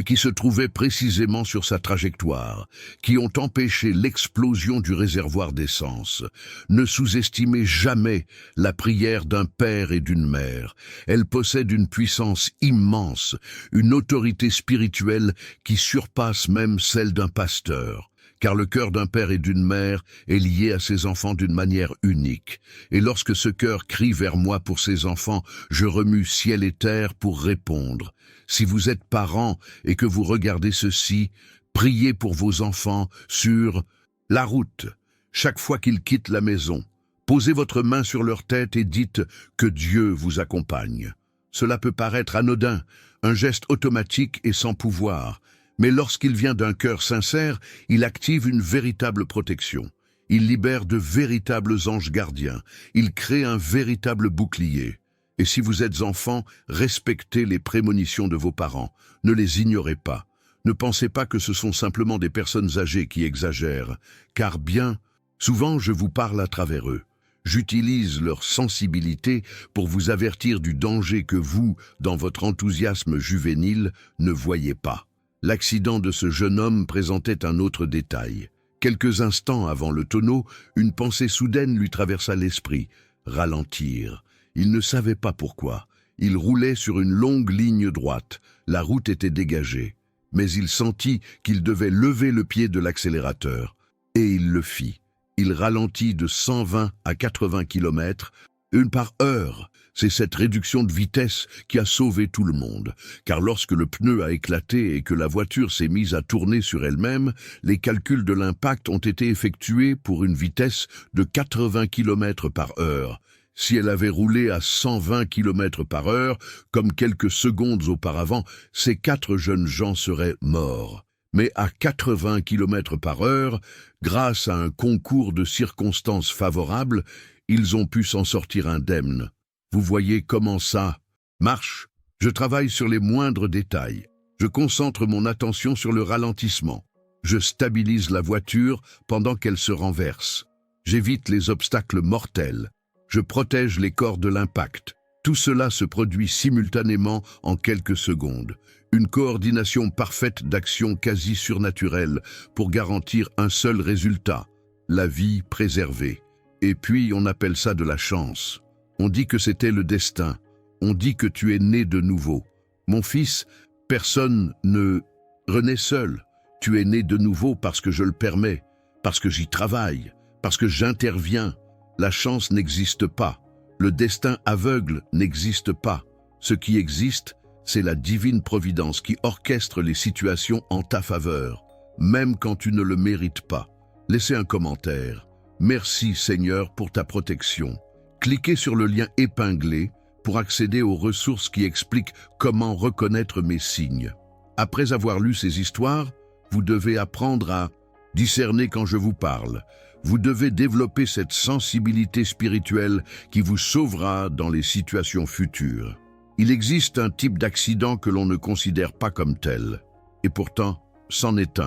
qui se trouvait précisément sur sa trajectoire, qui ont empêché l'explosion du réservoir d'essence. Ne sous-estimez jamais la prière d'un père et d'une mère. Elle possède une puissance immense, une autorité spirituelle qui surpasse même celle d'un pasteur. Car le cœur d'un père et d'une mère est lié à ses enfants d'une manière unique. Et lorsque ce cœur crie vers moi pour ses enfants, je remue ciel et terre pour répondre. Si vous êtes parents et que vous regardez ceci, priez pour vos enfants sur la route, chaque fois qu'ils quittent la maison. Posez votre main sur leur tête et dites que Dieu vous accompagne. Cela peut paraître anodin, un geste automatique et sans pouvoir. Mais lorsqu'il vient d'un cœur sincère, il active une véritable protection. Il libère de véritables anges gardiens. Il crée un véritable bouclier. Et si vous êtes enfant, respectez les prémonitions de vos parents. Ne les ignorez pas. Ne pensez pas que ce sont simplement des personnes âgées qui exagèrent, car bien souvent je vous parle à travers eux. J'utilise leur sensibilité pour vous avertir du danger que vous, dans votre enthousiasme juvénile, ne voyez pas. L'accident de ce jeune homme présentait un autre détail. Quelques instants avant le tonneau, une pensée soudaine lui traversa l'esprit. Ralentir. Il ne savait pas pourquoi. Il roulait sur une longue ligne droite. La route était dégagée. Mais il sentit qu'il devait lever le pied de l'accélérateur. Et il le fit. Il ralentit de 120 à 80 km, 1 par heure. C'est cette réduction de vitesse qui a sauvé tout le monde. Car lorsque le pneu a éclaté et que la voiture s'est mise à tourner sur elle-même, les calculs de l'impact ont été effectués pour une vitesse de 80 km par heure. Si elle avait roulé à 120 km par heure, comme quelques secondes auparavant, ces 4 jeunes gens seraient morts. Mais à 80 km par heure, grâce à un concours de circonstances favorables, ils ont pu s'en sortir indemnes. Vous voyez comment ça marche? Je travaille sur les moindres détails. Je concentre mon attention sur le ralentissement. Je stabilise la voiture pendant qu'elle se renverse. J'évite les obstacles mortels. Je protège les corps de l'impact. Tout cela se produit simultanément en quelques secondes. Une coordination parfaite d'actions quasi surnaturelles pour garantir un seul résultat, la vie préservée. Et puis on appelle ça de la chance. On dit que c'était le destin. On dit que tu es né de nouveau. Mon fils, personne ne renaît seul. Tu es né de nouveau parce que je le permets, parce que j'y travaille, parce que j'interviens. La chance n'existe pas. Le destin aveugle n'existe pas. Ce qui existe, c'est la divine providence qui orchestre les situations en ta faveur, même quand tu ne le mérites pas. Laissez un commentaire. Merci Seigneur pour ta protection. Cliquez sur le lien épinglé pour accéder aux ressources qui expliquent comment reconnaître mes signes. Après avoir lu ces histoires, vous devez apprendre à discerner quand je vous parle. Vous devez développer cette sensibilité spirituelle qui vous sauvera dans les situations futures. Il existe un type d'accident que l'on ne considère pas comme tel. Et pourtant, c'en est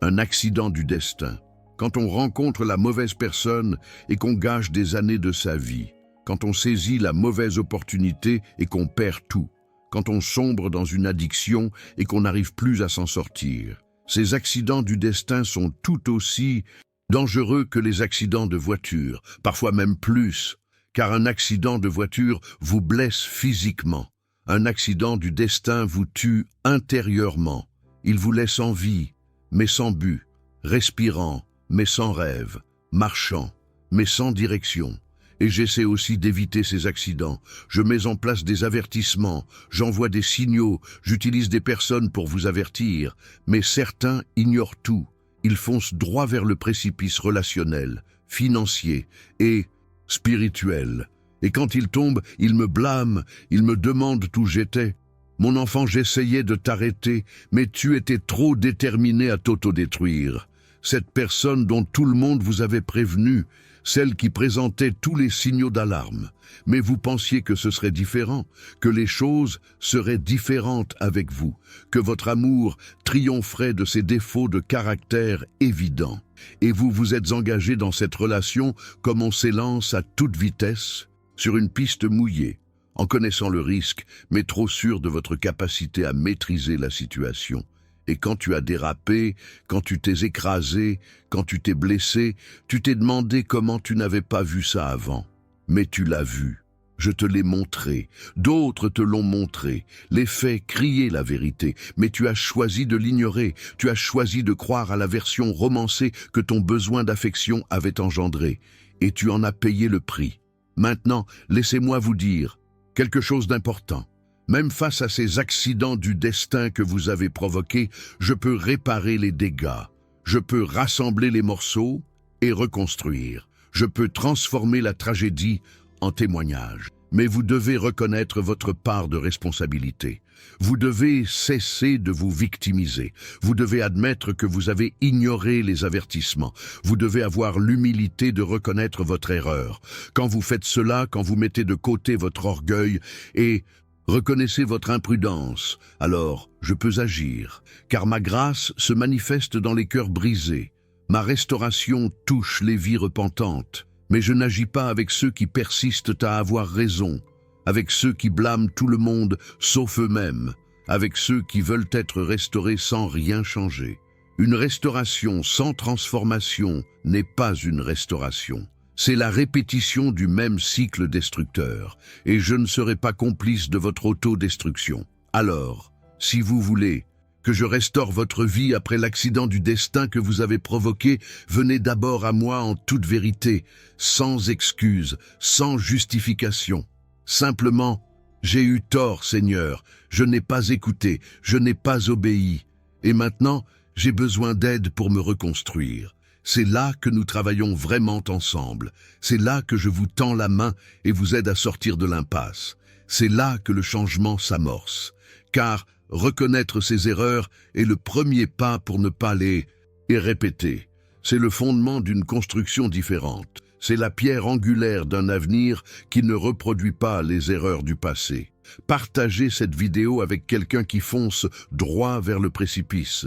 un accident du destin. Quand on rencontre la mauvaise personne et qu'on gâche des années de sa vie. Quand on saisit la mauvaise opportunité et qu'on perd tout. Quand on sombre dans une addiction et qu'on n'arrive plus à s'en sortir. Ces accidents du destin sont tout aussi dangereux que les accidents de voiture, parfois même plus, car un accident de voiture vous blesse physiquement. Un accident du destin vous tue intérieurement. Il vous laisse en vie, mais sans but, respirant, mais sans rêve, marchant, mais sans direction. Et j'essaie aussi d'éviter ces accidents. Je mets en place des avertissements, j'envoie des signaux, j'utilise des personnes pour vous avertir, mais certains ignorent tout. Ils foncent droit vers le précipice relationnel, financier et spirituel. Et quand ils tombent, ils me blâment, ils me demandent où j'étais. Mon enfant, j'essayais de t'arrêter, mais tu étais trop déterminé à t'autodétruire. Cette personne dont tout le monde vous avait prévenu, celle qui présentait tous les signaux d'alarme. Mais vous pensiez que ce serait différent, que les choses seraient différentes avec vous, que votre amour triompherait de ses défauts de caractère évidents. Et vous vous êtes engagé dans cette relation comme on s'élance à toute vitesse sur une piste mouillée, en connaissant le risque, mais trop sûr de votre capacité à maîtriser la situation. Et quand tu as dérapé, quand tu t'es écrasé, quand tu t'es blessé, tu t'es demandé comment tu n'avais pas vu ça avant. Mais tu l'as vu. Je te l'ai montré. D'autres te l'ont montré. Les faits criaient la vérité. Mais tu as choisi de l'ignorer. Tu as choisi de croire à la version romancée que ton besoin d'affection avait engendrée. Et tu en as payé le prix. Maintenant, laissez-moi vous dire quelque chose d'important. Même face à ces accidents du destin que vous avez provoqués, je peux réparer les dégâts. Je peux rassembler les morceaux et reconstruire. Je peux transformer la tragédie en témoignage. Mais vous devez reconnaître votre part de responsabilité. Vous devez cesser de vous victimiser. Vous devez admettre que vous avez ignoré les avertissements. Vous devez avoir l'humilité de reconnaître votre erreur. Quand vous faites cela, quand vous mettez de côté votre orgueil et reconnaissez votre imprudence, alors je peux agir, car ma grâce se manifeste dans les cœurs brisés. Ma restauration touche les vies repentantes, mais je n'agis pas avec ceux qui persistent à avoir raison, avec ceux qui blâment tout le monde sauf eux-mêmes, avec ceux qui veulent être restaurés sans rien changer. Une restauration sans transformation n'est pas une restauration. C'est la répétition du même cycle destructeur, et je ne serai pas complice de votre autodestruction. Alors, si vous voulez que je restaure votre vie après l'accident du destin que vous avez provoqué, venez d'abord à moi en toute vérité, sans excuse, sans justification. Simplement, j'ai eu tort, Seigneur, je n'ai pas écouté, je n'ai pas obéi, et maintenant, j'ai besoin d'aide pour me reconstruire. C'est là que nous travaillons vraiment ensemble. C'est là que je vous tends la main et vous aide à sortir de l'impasse. C'est là que le changement s'amorce. Car reconnaître ses erreurs est le premier pas pour ne pas les répéter. C'est le fondement d'une construction différente. C'est la pierre angulaire d'un avenir qui ne reproduit pas les erreurs du passé. Partagez cette vidéo avec quelqu'un qui fonce droit vers le précipice.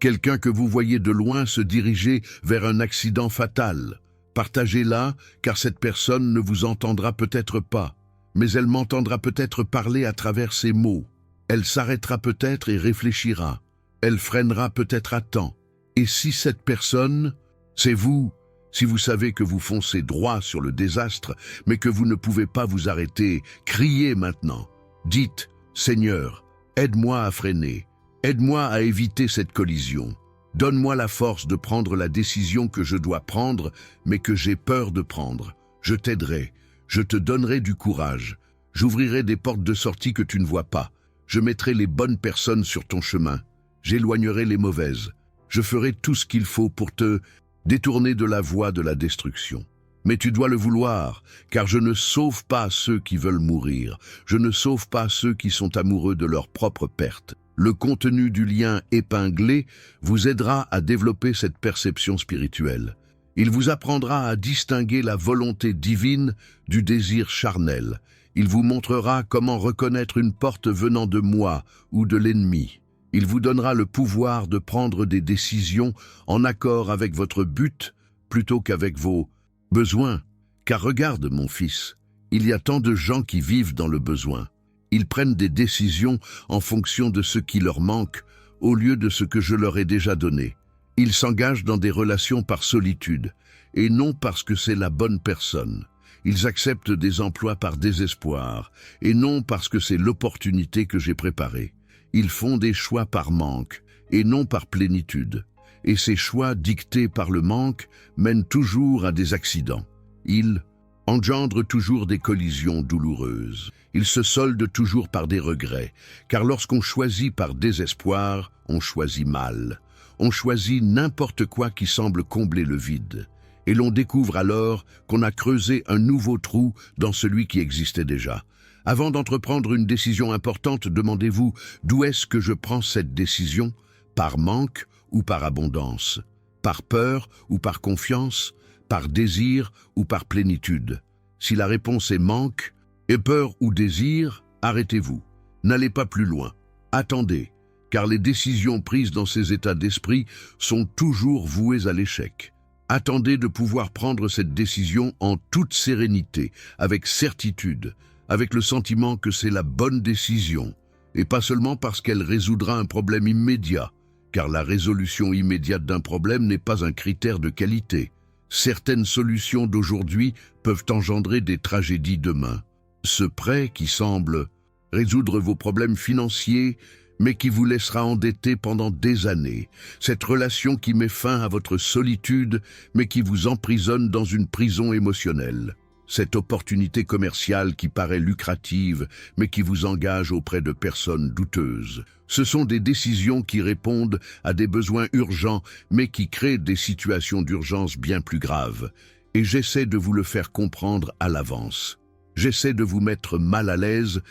Quelqu'un que vous voyez de loin se diriger vers un accident fatal. Partagez-la, car cette personne ne vous entendra peut-être pas, mais elle m'entendra peut-être parler à travers ses mots. Elle s'arrêtera peut-être et réfléchira. Elle freinera peut-être à temps. Et si cette personne, c'est vous, si vous savez que vous foncez droit sur le désastre, mais que vous ne pouvez pas vous arrêter, criez maintenant. Dites, Seigneur, aide-moi à freiner. Aide-moi à éviter cette collision. Donne-moi la force de prendre la décision que je dois prendre, mais que j'ai peur de prendre. Je t'aiderai. Je te donnerai du courage. J'ouvrirai des portes de sortie que tu ne vois pas. Je mettrai les bonnes personnes sur ton chemin. J'éloignerai les mauvaises. Je ferai tout ce qu'il faut pour te détourner de la voie de la destruction. Mais tu dois le vouloir, car je ne sauve pas ceux qui veulent mourir. Je ne sauve pas ceux qui sont amoureux de leur propre perte. Le contenu du lien épinglé vous aidera à développer cette perception spirituelle. Il vous apprendra à distinguer la volonté divine du désir charnel. Il vous montrera comment reconnaître une porte venant de moi ou de l'ennemi. Il vous donnera le pouvoir de prendre des décisions en accord avec votre but plutôt qu'avec vos besoins. Car regarde, mon fils, il y a tant de gens qui vivent dans le besoin. Ils prennent des décisions en fonction de ce qui leur manque, au lieu de ce que je leur ai déjà donné. Ils s'engagent dans des relations par solitude, et non parce que c'est la bonne personne. Ils acceptent des emplois par désespoir, et non parce que c'est l'opportunité que j'ai préparée. Ils font des choix par manque, et non par plénitude. Et ces choix dictés par le manque mènent toujours à des accidents. Ils engendrent toujours des collisions douloureuses. Ils se soldent toujours par des regrets, car lorsqu'on choisit par désespoir, on choisit mal. On choisit n'importe quoi qui semble combler le vide. Et l'on découvre alors qu'on a creusé un nouveau trou dans celui qui existait déjà. Avant d'entreprendre une décision importante, demandez-vous d'où est-ce que je prends cette décision? Par manque ou par abondance? Par peur ou par confiance? Par désir ou par plénitude? Si la réponse est manque, et peur ou désir, arrêtez-vous. N'allez pas plus loin. Attendez, car les décisions prises dans ces états d'esprit sont toujours vouées à l'échec. Attendez de pouvoir prendre cette décision en toute sérénité, avec certitude, avec le sentiment que c'est la bonne décision, et pas seulement parce qu'elle résoudra un problème immédiat, car la résolution immédiate d'un problème n'est pas un critère de qualité. Certaines solutions d'aujourd'hui peuvent engendrer des tragédies demain. Ce prêt qui semble résoudre vos problèmes financiers, mais qui vous laissera endetté pendant des années. Cette relation qui met fin à votre solitude, mais qui vous emprisonne dans une prison émotionnelle. Cette opportunité commerciale qui paraît lucrative, mais qui vous engage auprès de personnes douteuses. Ce sont des décisions qui répondent à des besoins urgents, mais qui créent des situations d'urgence bien plus graves. Et j'essaie de vous le faire comprendre à l'avance. J'essaie de vous mettre mal à l'aise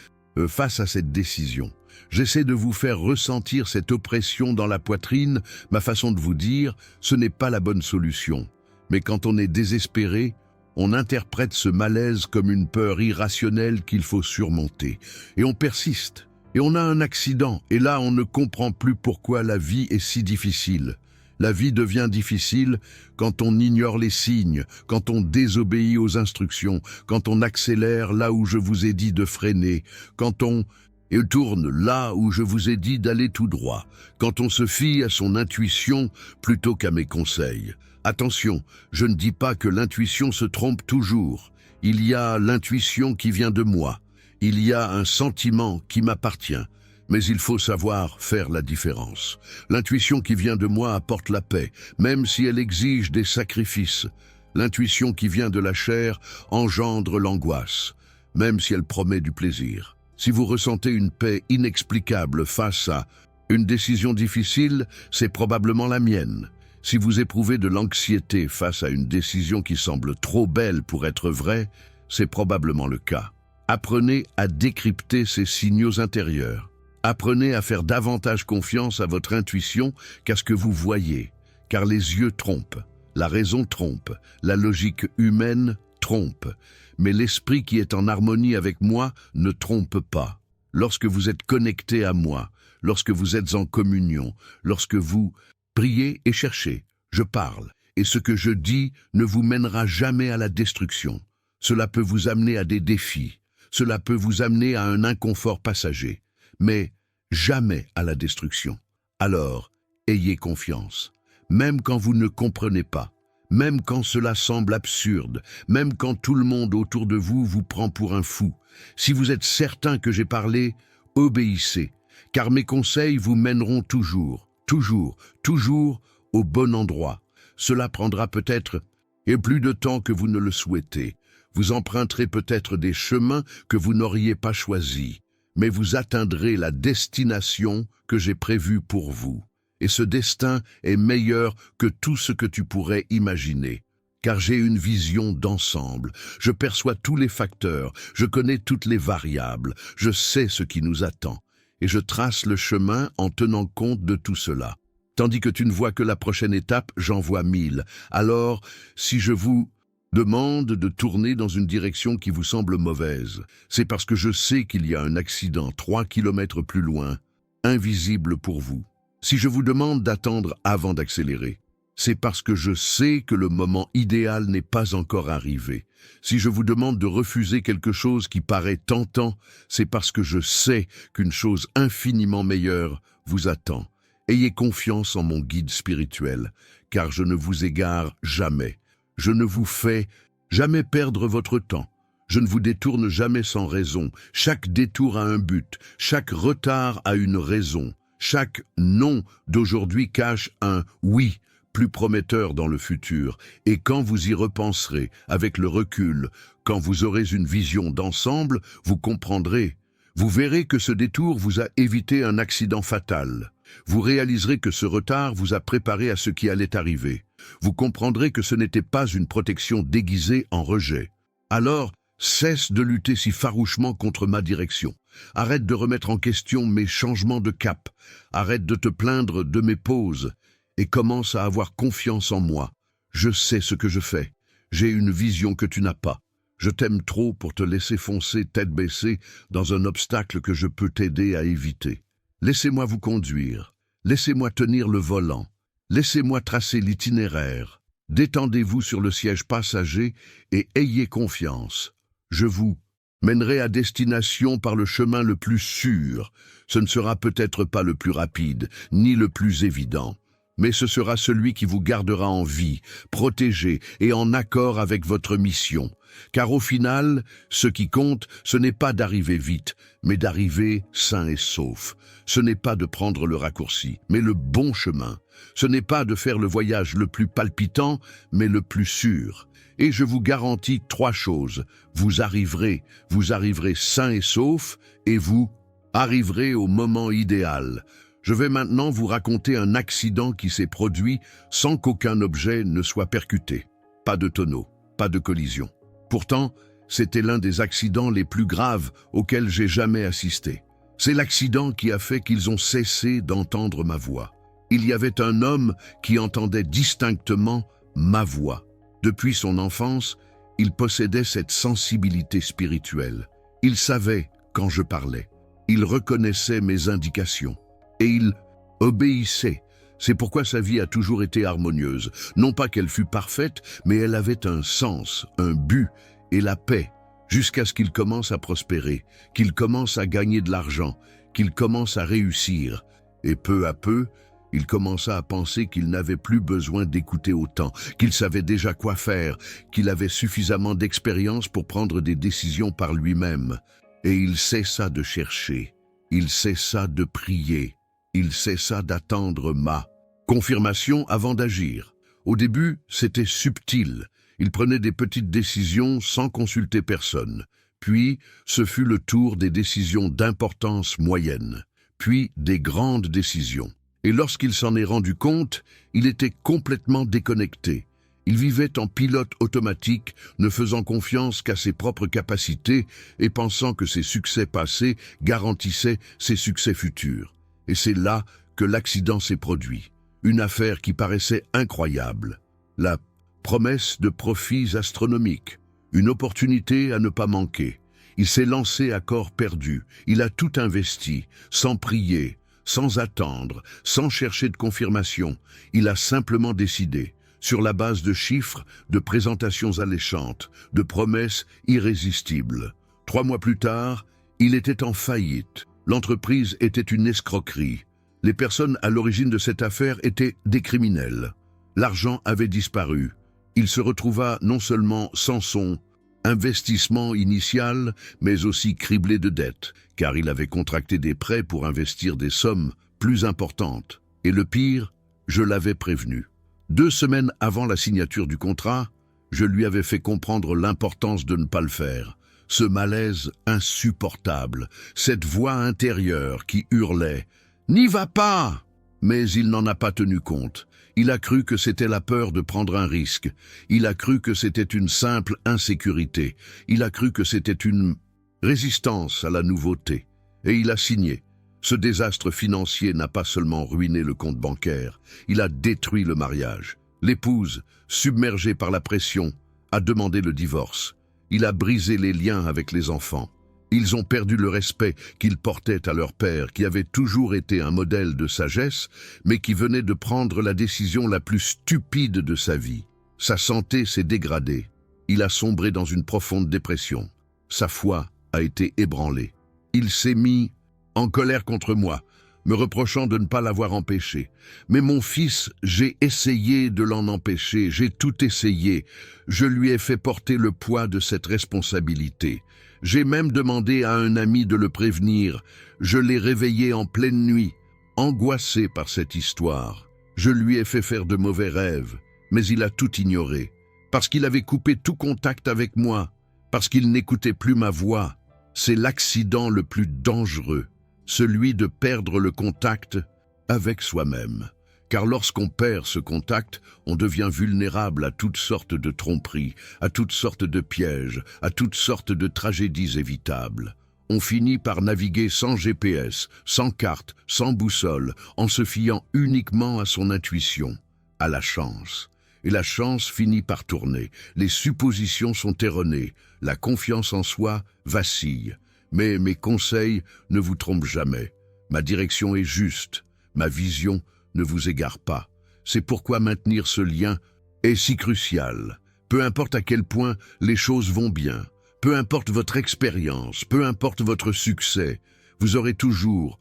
face à cette décision. J'essaie de vous faire ressentir cette oppression dans la poitrine, ma façon de vous dire, ce n'est pas la bonne solution. Mais quand on est désespéré, on interprète ce malaise comme une peur irrationnelle qu'il faut surmonter. Et on persiste. Et on a un accident. Et là, on ne comprend plus pourquoi la vie est si difficile. La vie devient difficile quand on ignore les signes, quand on désobéit aux instructions, quand on accélère là où je vous ai dit de freiner, quand on tourne là où je vous ai dit d'aller tout droit, quand on se fie à son intuition plutôt qu'à mes conseils. Attention, je ne dis pas que l'intuition se trompe toujours. Il y a l'intuition qui vient de moi. Il y a un sentiment qui m'appartient. Mais il faut savoir faire la différence. L'intuition qui vient de moi apporte la paix, même si elle exige des sacrifices. L'intuition qui vient de la chair engendre l'angoisse, même si elle promet du plaisir. Si vous ressentez une paix inexplicable face à une décision difficile, c'est probablement la mienne. Si vous éprouvez de l'anxiété face à une décision qui semble trop belle pour être vraie, c'est probablement le cas. Apprenez à décrypter ces signaux intérieurs. Apprenez à faire davantage confiance à votre intuition qu'à ce que vous voyez, car les yeux trompent, la raison trompe, la logique humaine trompe, mais l'esprit qui est en harmonie avec moi ne trompe pas. Lorsque vous êtes connecté à moi, lorsque vous êtes en communion, lorsque vous priez et cherchez, je parle, et ce que je dis ne vous mènera jamais à la destruction. Cela peut vous amener à des défis, cela peut vous amener à un inconfort passager, mais jamais à la destruction. Alors, ayez confiance, même quand vous ne comprenez pas, même quand cela semble absurde, même quand tout le monde autour de vous vous prend pour un fou. Si vous êtes certain que j'ai parlé, obéissez, car mes conseils vous mèneront toujours, toujours, toujours au bon endroit. Cela prendra peut-être plus de temps que vous ne le souhaitez. Vous emprunterez peut-être des chemins que vous n'auriez pas choisis, mais vous atteindrez la destination que j'ai prévue pour vous. Et ce destin est meilleur que tout ce que tu pourrais imaginer. Car j'ai une vision d'ensemble, je perçois tous les facteurs, je connais toutes les variables, je sais ce qui nous attend. Et je trace le chemin en tenant compte de tout cela. Tandis que tu ne vois que la prochaine étape, j'en vois 1000. Alors, si je vous demande de tourner dans une direction qui vous semble mauvaise, c'est parce que je sais qu'il y a un accident 3 kilomètres plus loin, invisible pour vous. Si je vous demande d'attendre avant d'accélérer, c'est parce que je sais que le moment idéal n'est pas encore arrivé. Si je vous demande de refuser quelque chose qui paraît tentant, c'est parce que je sais qu'une chose infiniment meilleure vous attend. Ayez confiance en mon guide spirituel, car je ne vous égare jamais. Je ne vous fais Jamais perdre votre temps. Je ne vous détourne jamais sans raison. Chaque détour a un but, chaque retard a une raison. Chaque non d'aujourd'hui cache un oui plus prometteur dans le futur. Et quand vous y repenserez, avec le recul, quand vous aurez une vision d'ensemble, vous comprendrez. Vous verrez que ce détour vous a évité un accident fatal. Vous réaliserez que ce retard vous a préparé à ce qui allait arriver. Vous comprendrez que ce n'était pas une protection déguisée en rejet. Alors, cesse de lutter si farouchement contre ma direction. Arrête de remettre en question mes changements de cap. Arrête de te plaindre de mes pauses et commence à avoir confiance en moi. Je sais ce que je fais. J'ai une vision que tu n'as pas. Je t'aime trop pour te laisser foncer tête baissée dans un obstacle que je peux t'aider à éviter. Laissez-moi vous conduire. Laissez-moi tenir le volant. Laissez-moi tracer l'itinéraire. Détendez-vous sur le siège passager et ayez confiance. Je vous mènerai à destination par le chemin le plus sûr. Ce ne sera peut-être pas le plus rapide, ni le plus évident, mais ce sera celui qui vous gardera en vie, protégé et en accord avec votre mission. Car au final, ce qui compte, ce n'est pas d'arriver vite, mais d'arriver sain et sauf. Ce n'est pas de prendre le raccourci, mais le bon chemin. Ce n'est pas de faire le voyage le plus palpitant, mais le plus sûr. Et je vous garantis 3 choses. Vous arriverez sain et sauf, et vous arriverez au moment idéal. Je vais maintenant vous raconter un accident qui s'est produit sans qu'aucun objet ne soit percuté. Pas de tonneau, pas de collision. Pourtant, c'était l'un des accidents les plus graves auxquels j'ai jamais assisté. C'est l'accident qui a fait qu'ils ont cessé d'entendre ma voix. Il y avait un homme qui entendait distinctement ma voix. Depuis son enfance, il possédait cette sensibilité spirituelle. Il savait quand je parlais. Il reconnaissait mes indications. Et il obéissait. C'est pourquoi sa vie a toujours été harmonieuse. Non pas qu'elle fût parfaite, mais elle avait un sens, un but et la paix, jusqu'à ce qu'il commence à prospérer, qu'il commence à gagner de l'argent, qu'il commence à réussir. Et peu à peu, il commença à penser qu'il n'avait plus besoin d'écouter autant, qu'il savait déjà quoi faire, qu'il avait suffisamment d'expérience pour prendre des décisions par lui-même. Et il cessa de chercher, il cessa de prier. Il cessa d'attendre ma confirmation avant d'agir. Au début, c'était subtil. Il prenait des petites décisions sans consulter personne. Puis, ce fut le tour des décisions d'importance moyenne. Puis, des grandes décisions. Et lorsqu'il s'en est rendu compte, il était complètement déconnecté. Il vivait en pilote automatique, ne faisant confiance qu'à ses propres capacités et pensant que ses succès passés garantissaient ses succès futurs. Et c'est là que l'accident s'est produit. Une affaire qui paraissait incroyable. La promesse de profits astronomiques. Une opportunité à ne pas manquer. Il s'est lancé à corps perdu. Il a tout investi, sans prier, sans attendre, sans chercher de confirmation. Il a simplement décidé, sur la base de chiffres, de présentations alléchantes, de promesses irrésistibles. 3 mois plus tard, il était en faillite. L'entreprise était une escroquerie. Les personnes à l'origine de cette affaire étaient des criminels. L'argent avait disparu. Il se retrouva non seulement sans son investissement initial, mais aussi criblé de dettes, car il avait contracté des prêts pour investir des sommes plus importantes. Et le pire, je l'avais prévenu. 2 semaines avant la signature du contrat, je lui avais fait comprendre l'importance de ne pas le faire. Ce malaise insupportable, cette voix intérieure qui hurlait « N'y va pas !» Mais il n'en a pas tenu compte. Il a cru que c'était la peur de prendre un risque. Il a cru que c'était une simple insécurité. Il a cru que c'était une résistance à la nouveauté. Et il a signé. Ce désastre financier n'a pas seulement ruiné le compte bancaire, il a détruit le mariage. L'épouse, submergée par la pression, a demandé le divorce. Il a brisé les liens avec les enfants. Ils ont perdu le respect qu'ils portaient à leur père, qui avait toujours été un modèle de sagesse, mais qui venait de prendre la décision la plus stupide de sa vie. Sa santé s'est dégradée. Il a sombré dans une profonde dépression. Sa foi a été ébranlée. Il s'est mis en colère contre moi, me reprochant de ne pas l'avoir empêché. Mais mon fils, j'ai essayé de l'en empêcher, j'ai tout essayé. Je lui ai fait porter le poids de cette responsabilité. J'ai même demandé à un ami de le prévenir. Je l'ai réveillé en pleine nuit, angoissé par cette histoire. Je lui ai fait faire de mauvais rêves, mais il a tout ignoré. Parce qu'il avait coupé tout contact avec moi, parce qu'il n'écoutait plus ma voix. C'est l'accident le plus dangereux, celui de perdre le contact avec soi-même. Car lorsqu'on perd ce contact, on devient vulnérable à toutes sortes de tromperies, à toutes sortes de pièges, à toutes sortes de tragédies évitables. On finit par naviguer sans GPS, sans carte, sans boussole, en se fiant uniquement à son intuition, à la chance. Et la chance finit par tourner, les suppositions sont erronées, la confiance en soi vacille. Mais mes conseils ne vous trompent jamais. Ma direction est juste, ma vision ne vous égare pas. C'est pourquoi maintenir ce lien est si crucial. Peu importe à quel point les choses vont bien, peu importe votre expérience, peu importe votre succès, vous aurez toujours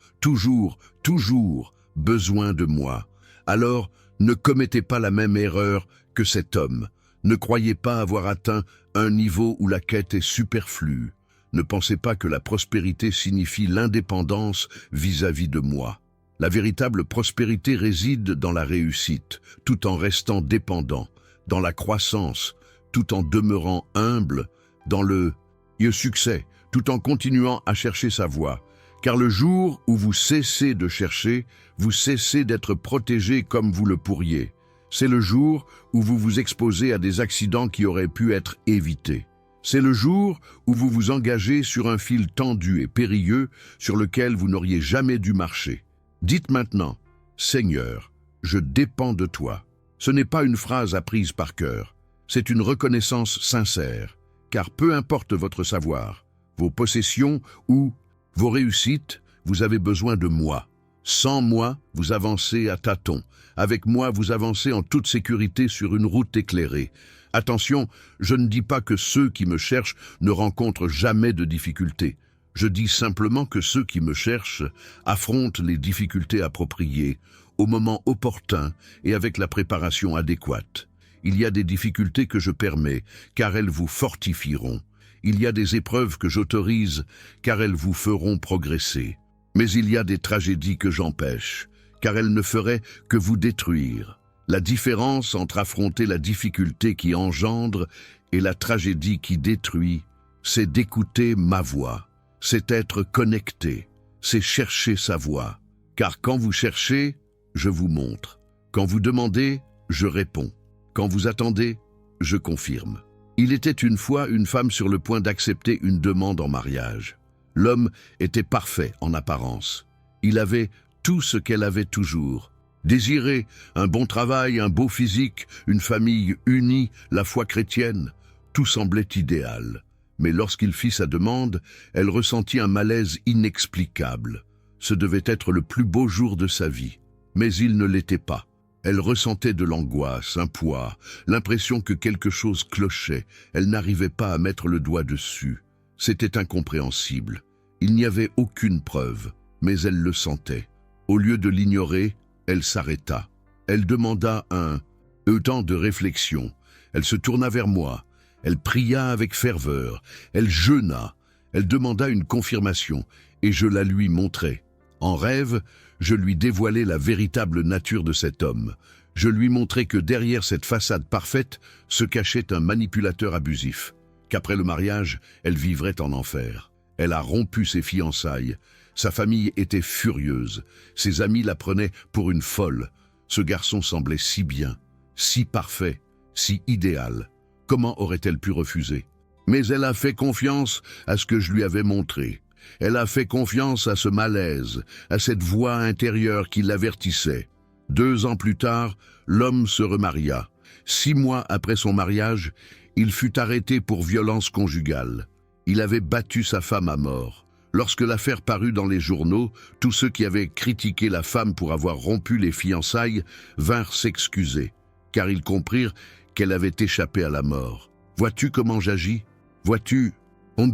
besoin de moi. Alors, ne commettez pas la même erreur que cet homme. Ne croyez pas avoir atteint un niveau où la quête est superflue. Ne pensez pas que la prospérité signifie l'indépendance vis-à-vis de moi. La véritable prospérité réside dans la réussite, tout en restant dépendant, dans la croissance, tout en demeurant humble, dans le succès, tout en continuant à chercher sa voie. Car le jour où vous cessez de chercher, vous cessez d'être protégé comme vous le pourriez. C'est le jour où vous vous exposez à des accidents qui auraient pu être évités. C'est le jour où vous vous engagez sur un fil tendu et périlleux sur lequel vous n'auriez jamais dû marcher. Dites maintenant, « Seigneur, je dépends de toi ». Ce n'est pas une phrase apprise par cœur, c'est une reconnaissance sincère, car peu importe votre savoir, vos possessions ou vos réussites, vous avez besoin de moi. Sans moi, vous avancez à tâtons. Avec moi, vous avancez en toute sécurité sur une route éclairée. Attention, je ne dis pas que ceux qui me cherchent ne rencontrent jamais de difficultés. Je dis simplement que ceux qui me cherchent affrontent les difficultés appropriées, au moment opportun et avec la préparation adéquate. Il y a des difficultés que je permets, car elles vous fortifieront. Il y a des épreuves que j'autorise, car elles vous feront progresser. Mais il y a des tragédies que j'empêche, car elles ne feraient que vous détruire. La différence entre affronter la difficulté qui engendre et la tragédie qui détruit, c'est d'écouter ma voix, c'est être connecté, c'est chercher sa voix. Car quand vous cherchez, je vous montre. Quand vous demandez, je réponds. Quand vous attendez, je confirme. Il était une fois une femme sur le point d'accepter une demande en mariage. L'homme était parfait en apparence. Il avait tout ce qu'elle avait toujours. Désiré, un bon travail, un beau physique, une famille unie, la foi chrétienne, tout semblait idéal. Mais lorsqu'il fit sa demande, elle ressentit un malaise inexplicable. Ce devait être le plus beau jour de sa vie. Mais il ne l'était pas. Elle ressentait de l'angoisse, un poids, l'impression que quelque chose clochait. Elle n'arrivait pas à mettre le doigt dessus. C'était incompréhensible. Il n'y avait aucune preuve, mais elle le sentait. Au lieu de l'ignorer, elle s'arrêta. Elle demanda un temps de réflexion. Elle se tourna vers moi. Elle pria avec ferveur. Elle jeûna. Elle demanda une confirmation, et je la lui montrai. En rêve, je lui dévoilai la véritable nature de cet homme. Je lui montrai que derrière cette façade parfaite se cachait un manipulateur abusif, qu'après le mariage, elle vivrait en enfer. Elle a rompu ses fiançailles. Sa famille était furieuse. Ses amis la prenaient pour une folle. Ce garçon semblait si bien, si parfait, si idéal. Comment aurait-elle pu refuser? Mais elle a fait confiance à ce que je lui avais montré. Elle a fait confiance à ce malaise, à cette voix intérieure qui l'avertissait. 2 ans plus tard, l'homme se remaria. 6 mois après son mariage, il fut arrêté pour violence conjugale. Il avait battu sa femme à mort. Lorsque l'affaire parut dans les journaux, tous ceux qui avaient critiqué la femme pour avoir rompu les fiançailles vinrent s'excuser, car ils comprirent qu'elle avait échappé à la mort. Vois-tu comment j'agis? Vois-tu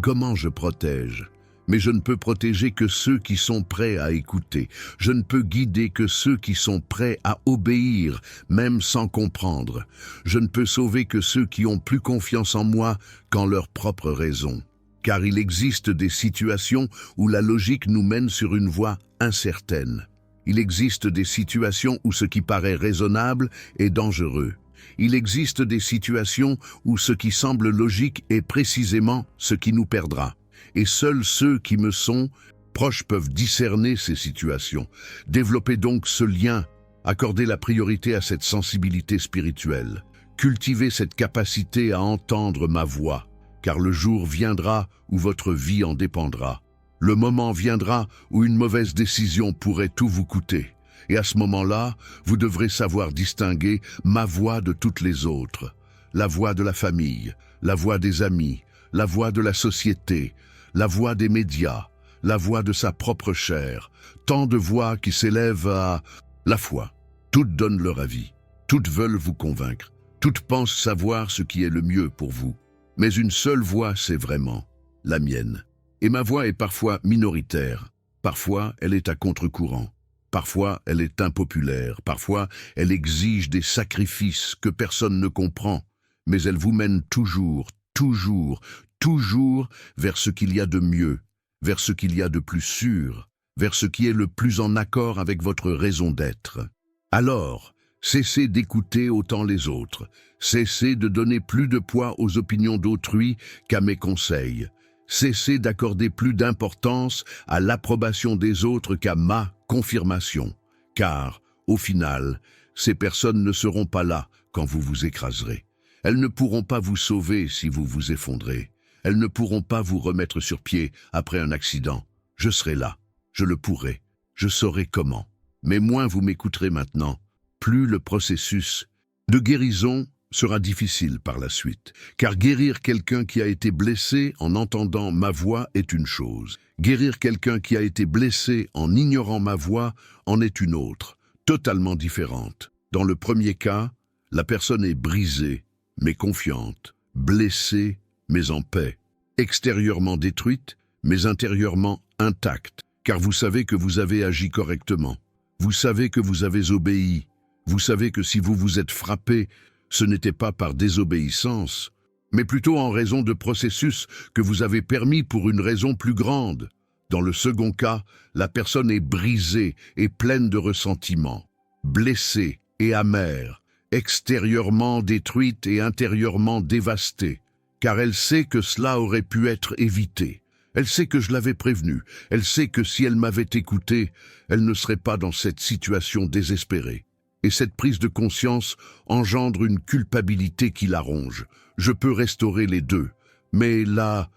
comment je protège? Mais je ne peux protéger que ceux qui sont prêts à écouter. Je ne peux guider que ceux qui sont prêts à obéir, même sans comprendre. Je ne peux sauver que ceux qui ont plus confiance en moi qu'en leur propre raison. Car il existe des situations où la logique nous mène sur une voie incertaine. Il existe des situations où ce qui paraît raisonnable est dangereux. Il existe des situations où ce qui semble logique est précisément ce qui nous perdra. Et seuls ceux qui me sont proches peuvent discerner ces situations. Développez donc ce lien, accordez la priorité à cette sensibilité spirituelle. Cultivez cette capacité à entendre ma voix, car le jour viendra où votre vie en dépendra. Le moment viendra où une mauvaise décision pourrait tout vous coûter. Et à ce moment-là, vous devrez savoir distinguer ma voix de toutes les autres. La voix de la famille, la voix des amis, la voix de la société, la voix des médias, la voix de sa propre chair, tant de voix qui s'élèvent à la foi. Toutes donnent leur avis, toutes veulent vous convaincre, toutes pensent savoir ce qui est le mieux pour vous. Mais une seule voix, c'est vraiment la mienne. Et ma voix est parfois minoritaire, parfois elle est à contre-courant, parfois elle est impopulaire, parfois elle exige des sacrifices que personne ne comprend, mais elle vous mène toujours, toujours, toujours vers ce qu'il y a de mieux, vers ce qu'il y a de plus sûr, vers ce qui est le plus en accord avec votre raison d'être. Alors, cessez d'écouter autant les autres, cessez de donner plus de poids aux opinions d'autrui qu'à mes conseils, cessez d'accorder plus d'importance à l'approbation des autres qu'à ma confirmation, car, au final, ces personnes ne seront pas là quand vous vous écraserez. Elles ne pourront pas vous sauver si vous vous effondrez. Elles ne pourront pas vous remettre sur pied après un accident. Je serai là, je le pourrai, je saurai comment. Mais moins vous m'écouterez maintenant, plus le processus de guérison sera difficile par la suite. Car guérir quelqu'un qui a été blessé en entendant ma voix est une chose. Guérir quelqu'un qui a été blessé en ignorant ma voix en est une autre, totalement différente. Dans le premier cas, la personne est brisée, mais confiante, blessée, mais en paix, extérieurement détruite, mais intérieurement intacte, car vous savez que vous avez agi correctement, vous savez que vous avez obéi, vous savez que si vous vous êtes frappé, ce n'était pas par désobéissance, mais plutôt en raison de processus que vous avez permis pour une raison plus grande. Dans le second cas, la personne est brisée et pleine de ressentiment, blessée et amère, extérieurement détruite et intérieurement dévastée, car elle sait que cela aurait pu être évité. Elle sait que je l'avais prévenue. Elle sait que si elle m'avait écouté, elle ne serait pas dans cette situation désespérée. Et cette prise de conscience engendre une culpabilité qui la ronge. Je peux restaurer les deux, mais la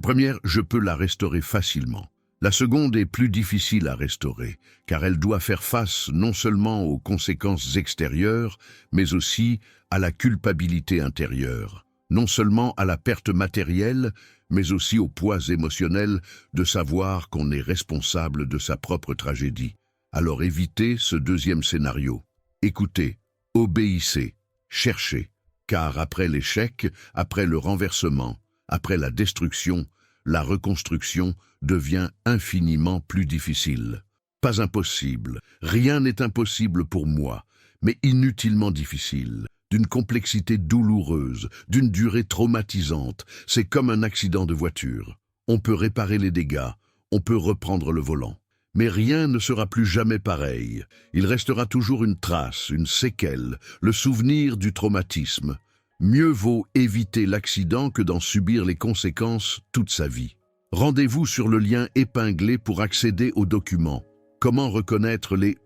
première, je peux la restaurer facilement. La seconde est plus difficile à restaurer, car elle doit faire face non seulement aux conséquences extérieures, mais aussi à la culpabilité intérieure. Non seulement à la perte matérielle, mais aussi au poids émotionnel de savoir qu'on est responsable de sa propre tragédie. Alors évitez ce deuxième scénario. Écoutez, obéissez, cherchez, car après l'échec, après le renversement, après la destruction, la reconstruction devient infiniment plus difficile. Pas impossible, rien n'est impossible pour moi, mais inutilement difficile, d'une complexité douloureuse, d'une durée traumatisante. C'est comme un accident de voiture. On peut réparer les dégâts, on peut reprendre le volant. Mais rien ne sera plus jamais pareil. Il restera toujours une trace, une séquelle, le souvenir du traumatisme. Mieux vaut éviter l'accident que d'en subir les conséquences toute sa vie. Rendez-vous sur le lien épinglé pour accéder aux documents. Comment reconnaître les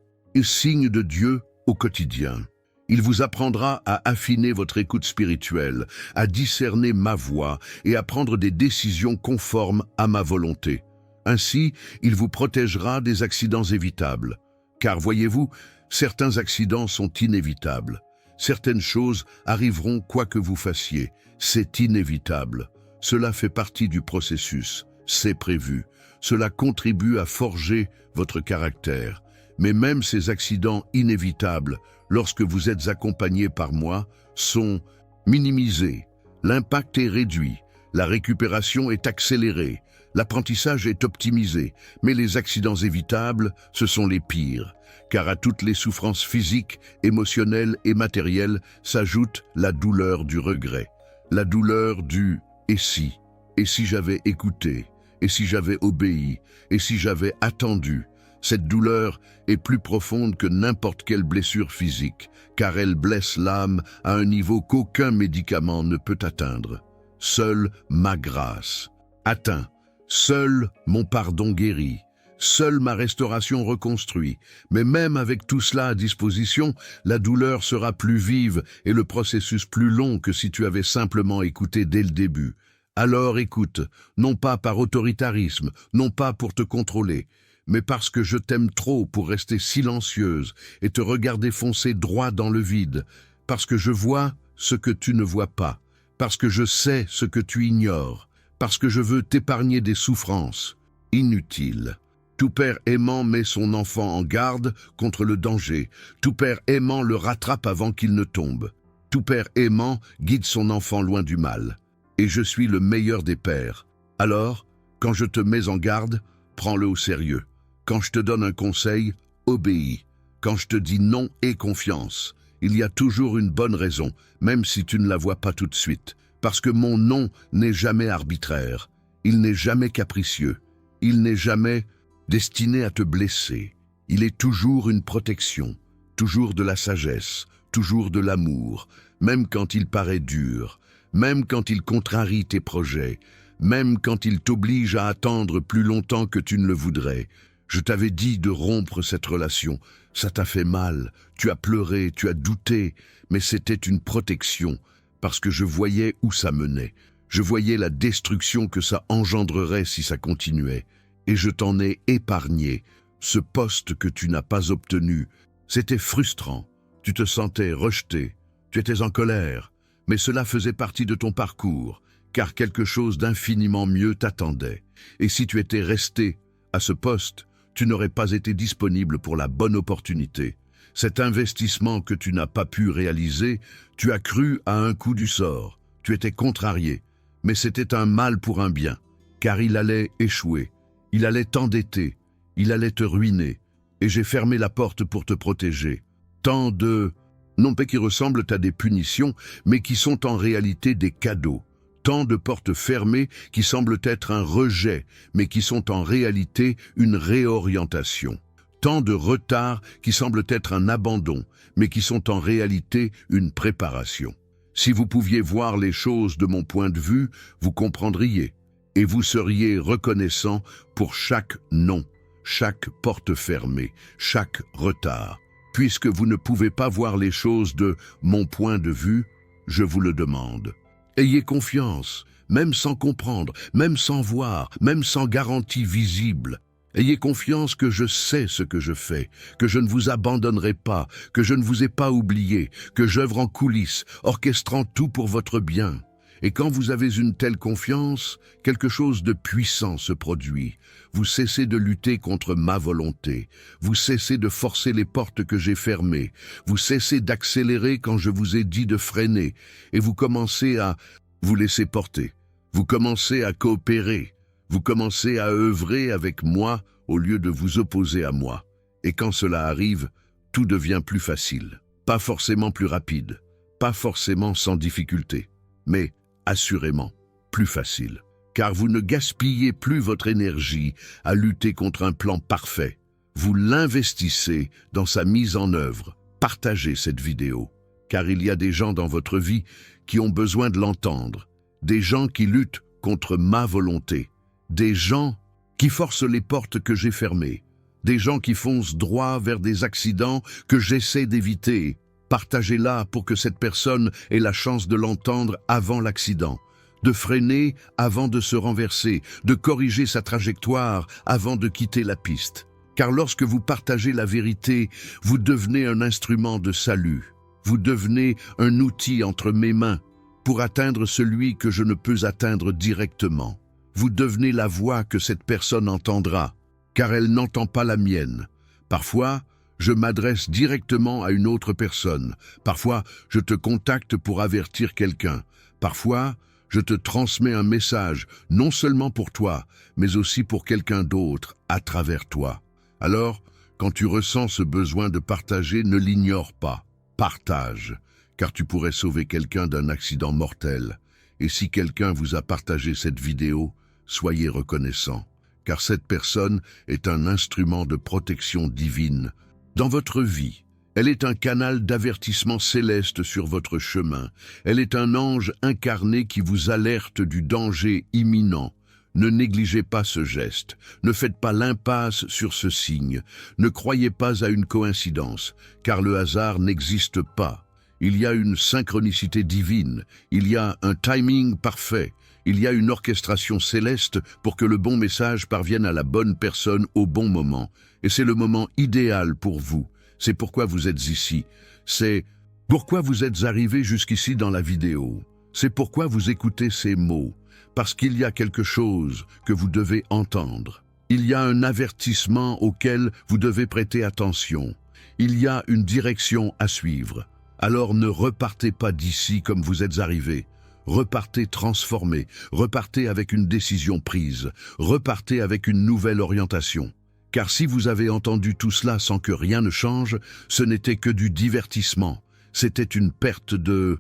signes de Dieu au quotidien. Il vous apprendra à affiner votre écoute spirituelle, à discerner ma voix et à prendre des décisions conformes à ma volonté. Ainsi, il vous protégera des accidents évitables. Car voyez-vous, certains accidents sont inévitables. Certaines choses arriveront quoi que vous fassiez. C'est inévitable. Cela fait partie du processus. C'est prévu. Cela contribue à forger votre caractère. Mais même ces accidents inévitables, lorsque vous êtes accompagné par moi, sont minimisés. L'impact est réduit. La récupération est accélérée. L'apprentissage est optimisé, mais les accidents évitables, ce sont les pires. Car à toutes les souffrances physiques, émotionnelles et matérielles s'ajoute la douleur du regret. La douleur du « et si » ? Et si j'avais écouté ? Et si j'avais obéi? Et si j'avais attendu? Cette douleur est plus profonde que n'importe quelle blessure physique, car elle blesse l'âme à un niveau qu'aucun médicament ne peut atteindre. Seule ma grâce atteint, seul mon pardon guérit, seule ma restauration reconstruit. Mais même avec tout cela à disposition, la douleur sera plus vive et le processus plus long que si tu avais simplement écouté dès le début. Alors écoute, non pas par autoritarisme, non pas pour te contrôler, mais parce que je t'aime trop pour rester silencieuse et te regarder foncer droit dans le vide, parce que je vois ce que tu ne vois pas, parce que je sais ce que tu ignores, parce que je veux t'épargner des souffrances inutiles. Tout père aimant met son enfant en garde contre le danger. Tout père aimant le rattrape avant qu'il ne tombe. Tout père aimant guide son enfant loin du mal. Et je suis le meilleur des pères. Alors, quand je te mets en garde, prends-le au sérieux. Quand je te donne un conseil, obéis. Quand je te dis non, aie confiance. Il y a toujours une bonne raison, même si tu ne la vois pas tout de suite. Parce que mon non n'est jamais arbitraire. Il n'est jamais capricieux. Il n'est jamais destiné à te blesser. Il est toujours une protection, toujours de la sagesse, toujours de l'amour, même quand il paraît dur, même quand il contrarie tes projets, même quand il t'oblige à attendre plus longtemps que tu ne le voudrais. Je t'avais dit de rompre cette relation. Ça t'a fait mal, tu as pleuré, tu as douté, mais c'était une protection, parce que je voyais où ça menait. Je voyais la destruction que ça engendrerait si ça continuait. Et je t'en ai épargné. Ce poste que tu n'as pas obtenu, c'était frustrant. Tu te sentais rejeté, tu étais en colère, mais cela faisait partie de ton parcours, car quelque chose d'infiniment mieux t'attendait. Et si tu étais resté à ce poste, tu n'aurais pas été disponible pour la bonne opportunité. Cet investissement que tu n'as pas pu réaliser, tu as cru à un coup du sort. Tu étais contrarié, mais c'était un mal pour un bien, car il allait échouer, il allait t'endetter, il allait te ruiner, et j'ai fermé la porte pour te protéger. Tant de, non pas qui ressemblent à des punitions, mais qui sont en réalité des cadeaux. Tant de portes fermées qui semblent être un rejet, mais qui sont en réalité une réorientation. Tant de retards qui semblent être un abandon, mais qui sont en réalité une préparation. Si vous pouviez voir les choses de mon point de vue, vous comprendriez, et vous seriez reconnaissant pour chaque non, chaque porte fermée, chaque retard. Puisque vous ne pouvez pas voir les choses de mon point de vue, je vous le demande. Ayez confiance, même sans comprendre, même sans voir, même sans garantie visible. Ayez confiance que je sais ce que je fais, que je ne vous abandonnerai pas, que je ne vous ai pas oublié, que j'œuvre en coulisses, orchestrant tout pour votre bien. Et quand vous avez une telle confiance, quelque chose de puissant se produit. Vous cessez de lutter contre ma volonté. Vous cessez de forcer les portes que j'ai fermées. Vous cessez d'accélérer quand je vous ai dit de freiner. Et vous commencez à vous laisser porter. Vous commencez à coopérer. Vous commencez à œuvrer avec moi au lieu de vous opposer à moi. Et quand cela arrive, tout devient plus facile. Pas forcément plus rapide. Pas forcément sans difficulté. Mais assurément plus facile. Car vous ne gaspillez plus votre énergie à lutter contre un plan parfait. Vous l'investissez dans sa mise en œuvre. Partagez cette vidéo, car il y a des gens dans votre vie qui ont besoin de l'entendre. Des gens qui luttent contre ma volonté. Des gens qui forcent les portes que j'ai fermées. Des gens qui foncent droit vers des accidents que j'essaie d'éviter. Partagez-la pour que cette personne ait la chance de l'entendre avant l'accident, de freiner avant de se renverser, de corriger sa trajectoire avant de quitter la piste. Car lorsque vous partagez la vérité, vous devenez un instrument de salut. Vous devenez un outil entre mes mains pour atteindre celui que je ne peux atteindre directement. Vous devenez la voix que cette personne entendra, car elle n'entend pas la mienne. Parfois, je m'adresse directement à une autre personne. Parfois, je te contacte pour avertir quelqu'un. Parfois, Je te transmets un message, non seulement pour toi, mais aussi pour quelqu'un d'autre, à travers toi. Alors, quand tu ressens ce besoin de partager, ne l'ignore pas. Partage, car tu pourrais sauver quelqu'un d'un accident mortel. Et si quelqu'un vous a partagé cette vidéo, soyez reconnaissant, car cette personne est un instrument de protection divine dans votre vie. Elle est un canal d'avertissement céleste sur votre chemin. Elle est un ange incarné qui vous alerte du danger imminent. Ne négligez pas ce geste. Ne faites pas l'impasse sur ce signe. Ne croyez pas à une coïncidence, car le hasard n'existe pas. Il y a une synchronicité divine. Il y a un timing parfait. Il y a une orchestration céleste pour que le bon message parvienne à la bonne personne au bon moment. Et c'est le moment idéal pour vous. C'est pourquoi vous êtes ici. C'est pourquoi vous êtes arrivé jusqu'ici dans la vidéo. C'est pourquoi vous écoutez ces mots. Parce qu'il y a quelque chose que vous devez entendre. Il y a un avertissement auquel vous devez prêter attention. Il y a une direction à suivre. Alors ne repartez pas d'ici comme vous êtes arrivé. Repartez transformé. Repartez avec une décision prise. Repartez avec une nouvelle orientation. Car si vous avez entendu tout cela sans que rien ne change, ce n'était que du divertissement. C'était une perte de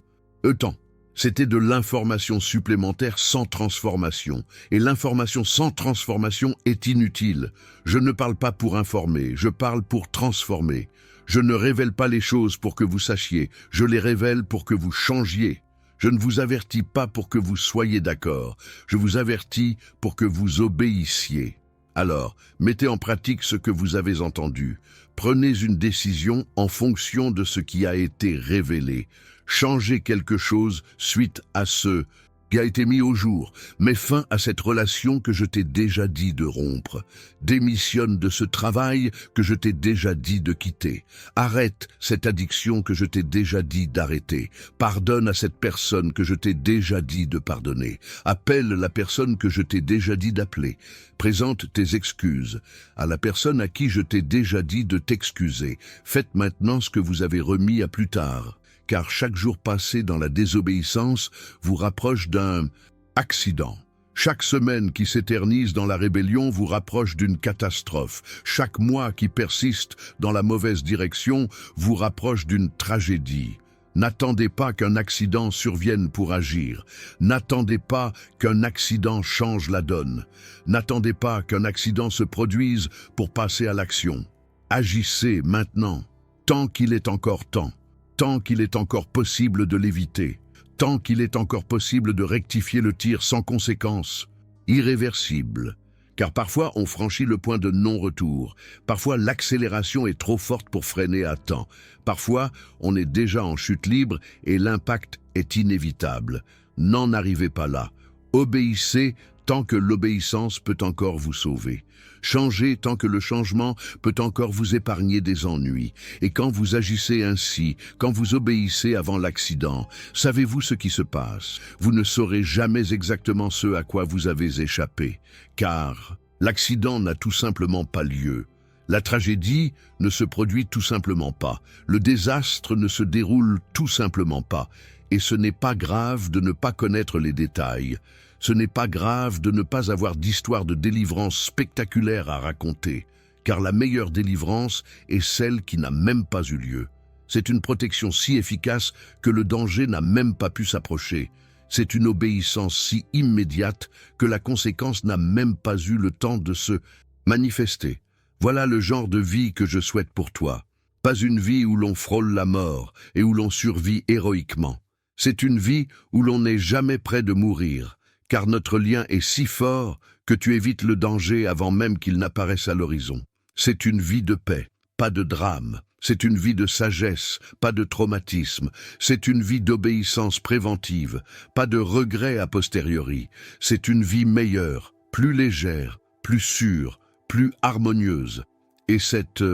temps. C'était de l'information supplémentaire sans transformation. Et l'information sans transformation est inutile. Je ne parle pas pour informer, je parle pour transformer. Je ne révèle pas les choses pour que vous sachiez, je les révèle pour que vous changiez. Je ne vous avertis pas pour que vous soyez d'accord, je vous avertis pour que vous obéissiez. Alors, mettez en pratique ce que vous avez entendu. Prenez une décision en fonction de ce qui a été révélé. Changez quelque chose suite à ce qui a été mis au jour. Mets fin à cette relation que je t'ai déjà dit de rompre. Démissionne de ce travail que je t'ai déjà dit de quitter. Arrête cette addiction que je t'ai déjà dit d'arrêter. Pardonne à cette personne que je t'ai déjà dit de pardonner. Appelle la personne que je t'ai déjà dit d'appeler. Présente tes excuses à la personne à qui je t'ai déjà dit de t'excuser. Faites maintenant ce que vous avez remis à plus tard. Car chaque jour passé dans la désobéissance vous rapproche d'un accident. Chaque semaine qui s'éternise dans la rébellion vous rapproche d'une catastrophe. Chaque mois qui persiste dans la mauvaise direction vous rapproche d'une tragédie. N'attendez pas qu'un accident survienne pour agir. N'attendez pas qu'un accident change la donne. N'attendez pas qu'un accident se produise pour passer à l'action. Agissez maintenant, tant qu'il est encore temps. Tant qu'il est encore possible de l'éviter, tant qu'il est encore possible de rectifier le tir sans conséquence, irréversible. Car parfois on franchit le point de non-retour, parfois l'accélération est trop forte pour freiner à temps, parfois on est déjà en chute libre et l'impact est inévitable. N'en arrivez pas là, obéissez tant que l'obéissance peut encore vous sauver. Changez tant que le changement peut encore vous épargner des ennuis. Et quand vous agissez ainsi, quand vous obéissez avant l'accident, savez-vous ce qui se passe? Vous ne saurez jamais exactement ce à quoi vous avez échappé, car l'accident n'a tout simplement pas lieu. La tragédie ne se produit tout simplement pas. Le désastre ne se déroule tout simplement pas. Et ce n'est pas grave de ne pas connaître les détails. Ce n'est pas grave de ne pas avoir d'histoire de délivrance spectaculaire à raconter, car la meilleure délivrance est celle qui n'a même pas eu lieu. C'est une protection si efficace que le danger n'a même pas pu s'approcher. C'est une obéissance si immédiate que la conséquence n'a même pas eu le temps de se manifester. Voilà le genre de vie que je souhaite pour toi. Pas une vie où l'on frôle la mort et où l'on survit héroïquement. C'est une vie où l'on n'est jamais près de mourir, car notre lien est si fort que tu évites le danger avant même qu'il n'apparaisse à l'horizon. C'est une vie de paix, pas de drame. C'est une vie de sagesse, pas de traumatisme. C'est une vie d'obéissance préventive, pas de regret a posteriori. C'est une vie meilleure, plus légère, plus sûre, plus harmonieuse. Et cette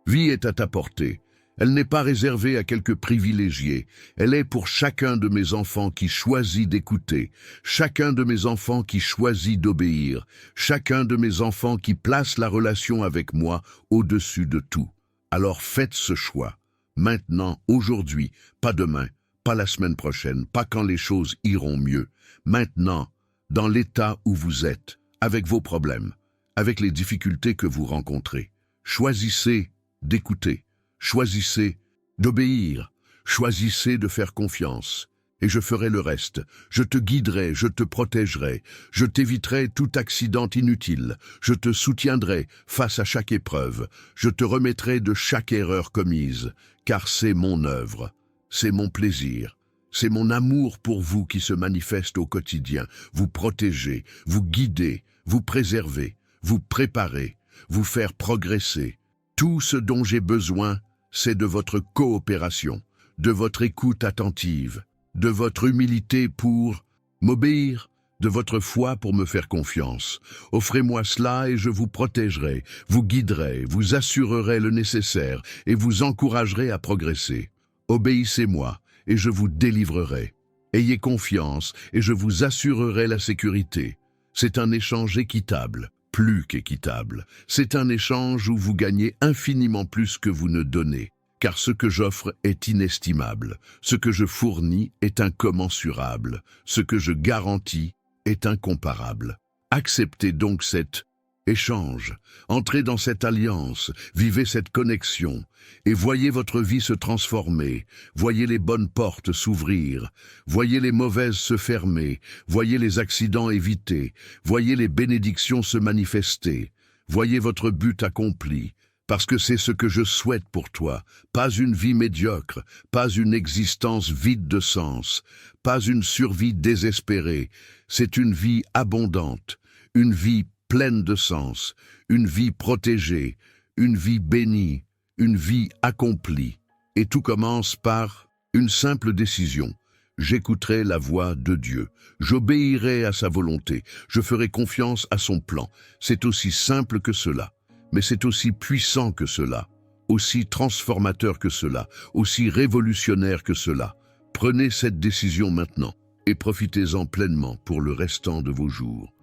vie est à ta portée. Elle n'est pas réservée à quelques privilégiés. Elle est pour chacun de mes enfants qui choisit d'écouter, chacun de mes enfants qui choisit d'obéir, chacun de mes enfants qui place la relation avec moi au-dessus de tout. Alors faites ce choix, maintenant, aujourd'hui, pas demain, pas la semaine prochaine, pas quand les choses iront mieux. Maintenant, dans l'état où vous êtes, avec vos problèmes, avec les difficultés que vous rencontrez. Choisissez d'écouter, choisissez d'obéir, choisissez de faire confiance. Et je ferai le reste. Je te guiderai, je te protégerai, je t'éviterai tout accident inutile, je te soutiendrai face à chaque épreuve, je te remettrai de chaque erreur commise, car c'est mon œuvre, c'est mon plaisir, c'est mon amour pour vous qui se manifeste au quotidien, vous protéger, vous guider, vous préserver, vous préparer, vous faire progresser. Tout ce dont j'ai besoin, c'est de votre coopération, de votre écoute attentive, de votre humilité pour m'obéir, de votre foi pour me faire confiance. Offrez-moi cela et je vous protégerai, vous guiderai, vous assurerai le nécessaire et vous encouragerai à progresser. Obéissez-moi et je vous délivrerai. Ayez confiance et je vous assurerai la sécurité. C'est un échange équitable, plus qu'équitable. C'est un échange où vous gagnez infiniment plus que vous ne donnez. Car ce que j'offre est inestimable, ce que je fournis est incommensurable, ce que je garantis est incomparable. Acceptez donc cet échange, entrez dans cette alliance, vivez cette connexion, et voyez votre vie se transformer, voyez les bonnes portes s'ouvrir, voyez les mauvaises se fermer, voyez les accidents évités, voyez les bénédictions se manifester, voyez votre but accompli. Parce que c'est ce que je souhaite pour toi, pas une vie médiocre, pas une existence vide de sens, pas une survie désespérée, c'est une vie abondante, une vie pleine de sens, une vie protégée, une vie bénie, une vie accomplie. Et tout commence par une simple décision. J'écouterai la voix de Dieu, j'obéirai à sa volonté, je ferai confiance à son plan. C'est aussi simple que cela. Mais c'est aussi puissant que cela, aussi transformateur que cela, aussi révolutionnaire que cela. Prenez cette décision maintenant et profitez-en pleinement pour le restant de vos jours.